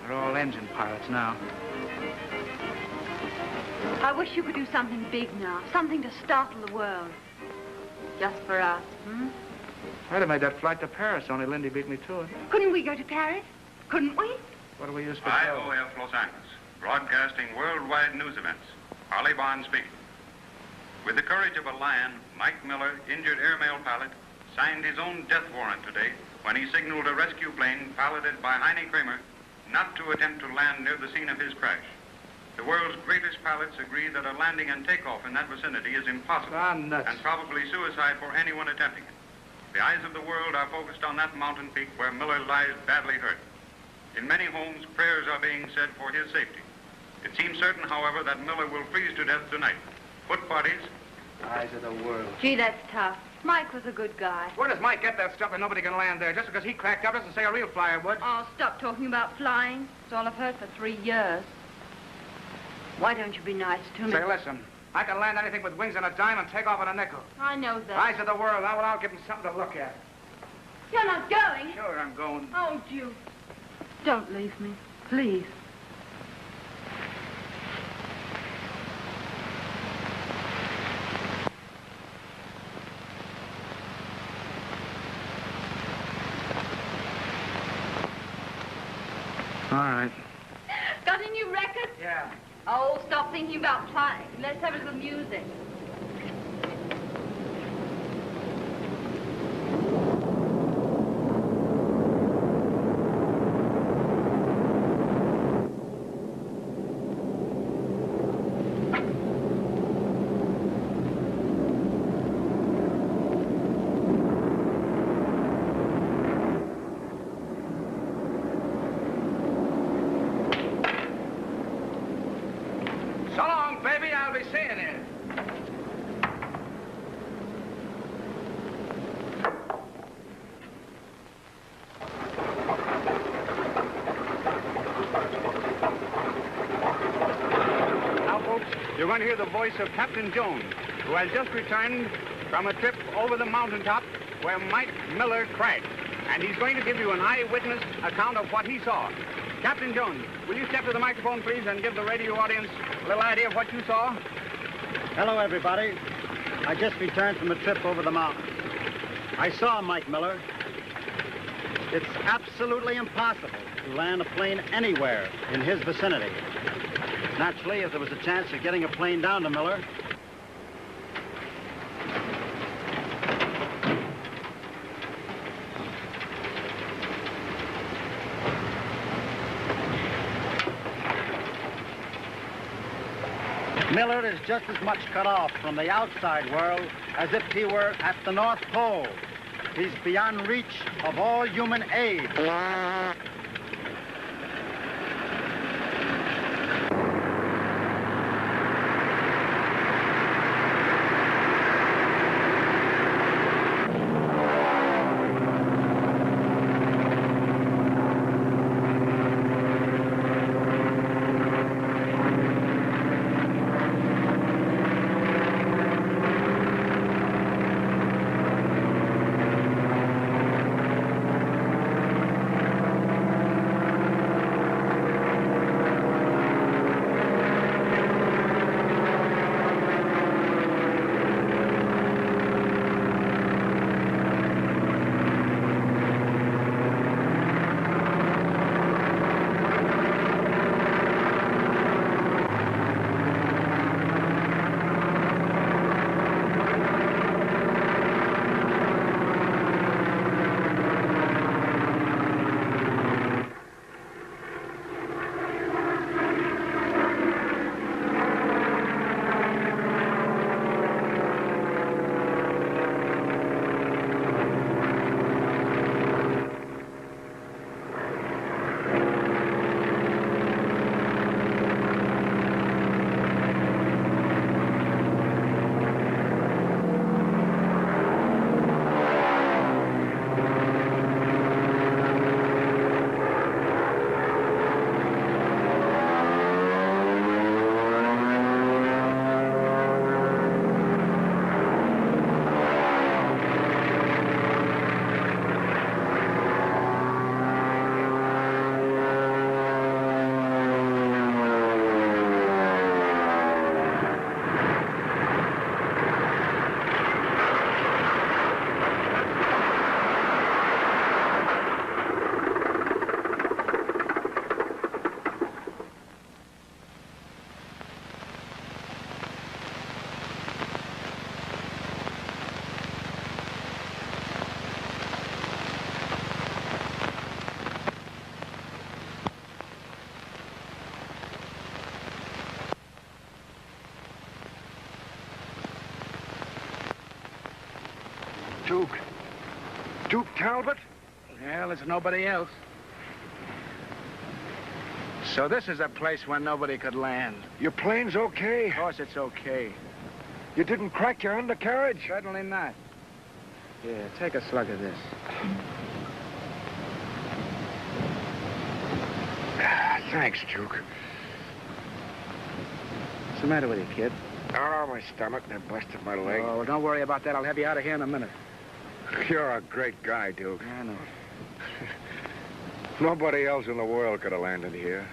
H: They're all engine pilots now.
K: I wish you could do something big now, something to startle the world. Just for us, hmm?
H: I'd have made that flight to Paris, only Lindy beat me to it.
K: Couldn't we go to Paris? Couldn't we?
H: What do we use for
O: IOF Los Angeles, broadcasting worldwide news events. Harley Bond speaking. With the courage of a lion, Mike Miller, injured airmail pilot, signed his own death warrant today when he signaled a rescue plane piloted by Heine Kramer not to attempt to land near the scene of his crash. The world's greatest pilots agree that a landing and takeoff in that vicinity is impossible and probably suicide for anyone attempting it. The eyes of the world are focused on that mountain peak where Miller lies badly hurt. In many homes, prayers are being said for his safety. It seems certain, however, that Miller will freeze to death tonight. Foot bodies.
H: Eyes of the world.
K: Gee, that's tough. Mike was a good guy.
H: Where does Mike get that stuff that nobody can land there? Just because he cracked up doesn't say a real flyer would.
K: Oh, stop talking about flying. It's all I've heard for 3 years. Why don't you be nice to me?
H: Say, listen, I can land anything with wings and a dime and take off on a nickel.
K: I know that.
H: Eyes of the world. Now, well, I'll give him something to look at.
K: You're not going?
H: Sure, I'm going.
K: Oh, Duke. Don't leave me, please.
H: All right.
K: Got a new record?
H: Yeah.
K: Oh, stop thinking about playing. Let's have a little music.
H: So long, baby. I'll be seeing you.
T: Now, folks, you're going to hear the voice of Captain Jones, who has just returned from a trip over the mountaintop where Mike Miller crashed. And he's going to give you an eyewitness account of what he saw. Captain Jones, will you step to the microphone, please, and give the radio audience a little idea of what you saw?
U: Hello, everybody. I just returned from a trip over the mountains. I saw Mike Miller. It's absolutely impossible to land a plane anywhere in his vicinity. Naturally, if there was a chance of getting a plane down to Miller, Miller is just as much cut off from the outside world as if he were at the North Pole. He's beyond reach of all human aid.
C: Duke Talbot?
H: Well, there's nobody else. So this is a place where nobody could land.
C: Your plane's okay?
H: Of course it's okay.
C: You didn't crack your undercarriage?
H: Certainly not. Yeah, take a slug of this.
C: Thanks, Duke.
H: What's the matter with you, kid?
C: Oh, my stomach. They busted my leg.
H: Oh, well, don't worry about that. I'll have you out of here in a minute.
C: You're a great guy, Duke.
H: I know.
C: Nobody else in the world could have landed here.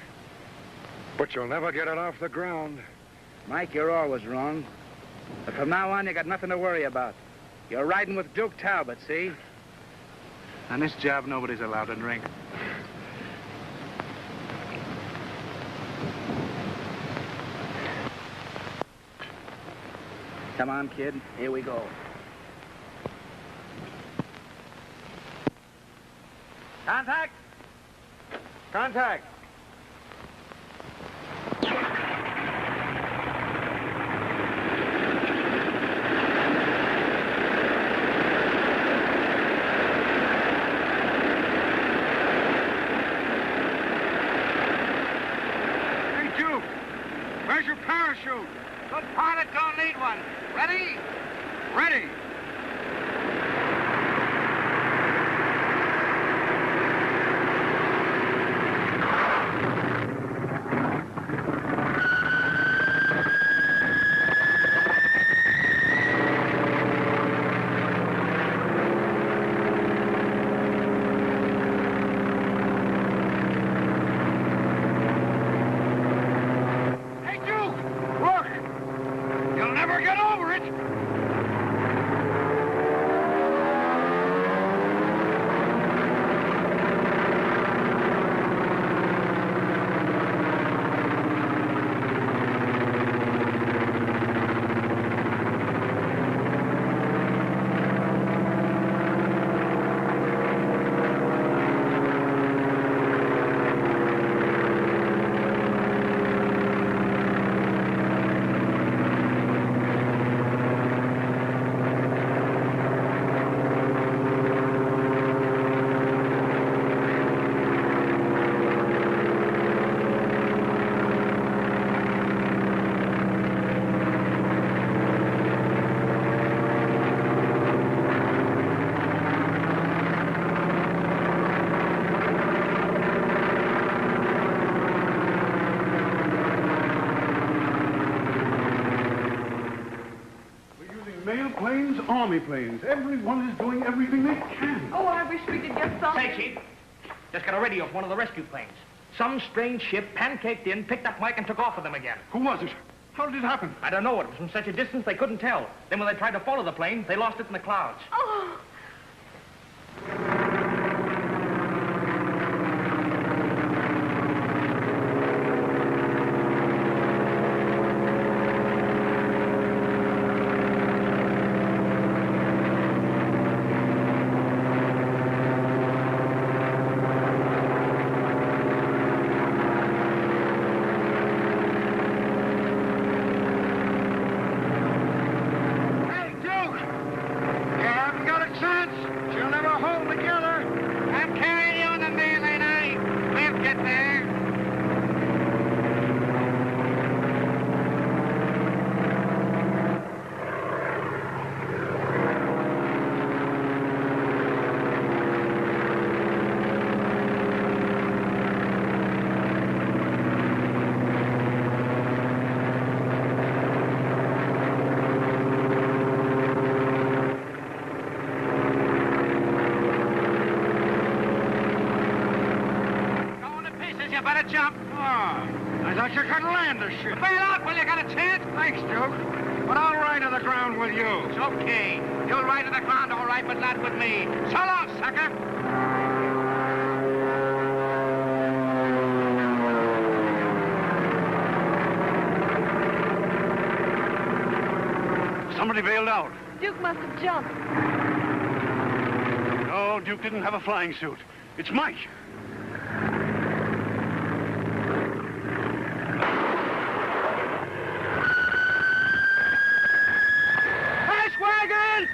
C: But you'll never get it off the ground.
H: Mike, you're always wrong. But from now on, you got nothing to worry about. You're riding with Duke Talbot, see? On this job, nobody's allowed to drink. Come on, kid. Here we go. Contact! Contact!
C: Hey, Duke! Where's your parachute?
H: Good pilot don't need one. Ready?
C: Ready! Hey, Duke! Look! You'll never get over it!
G: Mail planes, army planes. Everyone is doing everything they can.
F: Oh, I wish we could get some.
T: Say, Chief, just got a radio from one of the rescue planes. Some strange ship pancaked in, picked up Mike, and took off with him again.
G: Who was it? How did it happen?
T: I don't know. It was from such a distance they couldn't tell. Then when they tried to follow the plane, they lost it in the clouds.
F: Oh.
C: Hey, Duke! You haven't got a chance. You'll never hold together.
H: I'm carrying you on the mail, ain't I? We'll get there. You better jump.
C: Oh, I thought you could land the ship.
H: Bail out while you got a chance.
C: Thanks, Duke. But I'll ride to the ground with you.
H: It's okay. You'll ride to the ground, all right, but not with me. So long, sucker.
G: Somebody bailed out.
F: Duke must have jumped.
G: No, Duke didn't have a flying suit. It's Mike.
H: Wagon!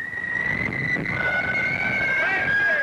H: Thank you!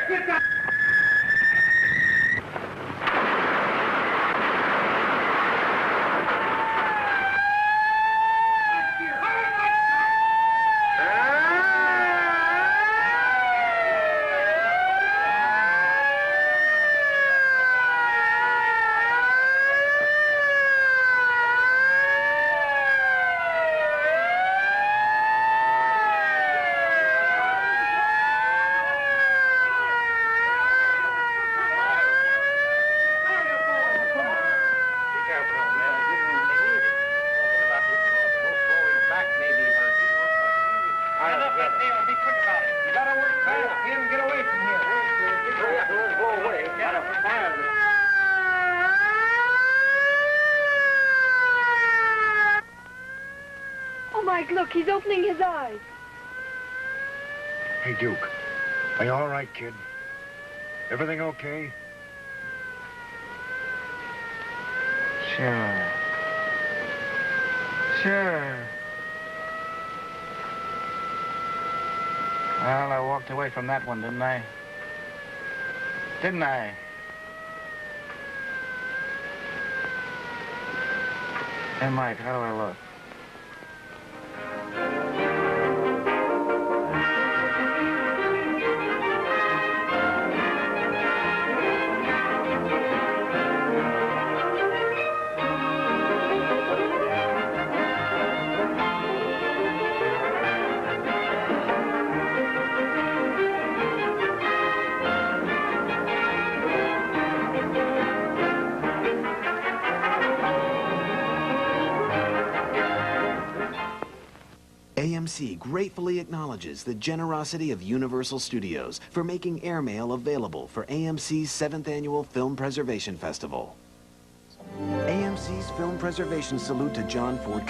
F: Mike, look, he's opening his eyes.
C: Hey, Duke. Are you all right, kid? Everything okay?
H: Sure. Sure. Well, I walked away from that one, didn't I? Didn't I? Hey, Mike, how do I look?
N: AMC gratefully acknowledges the generosity of Universal Studios for making airmail available for AMC's 7th Annual Film Preservation Festival. AMC's Film Preservation Salute to John Ford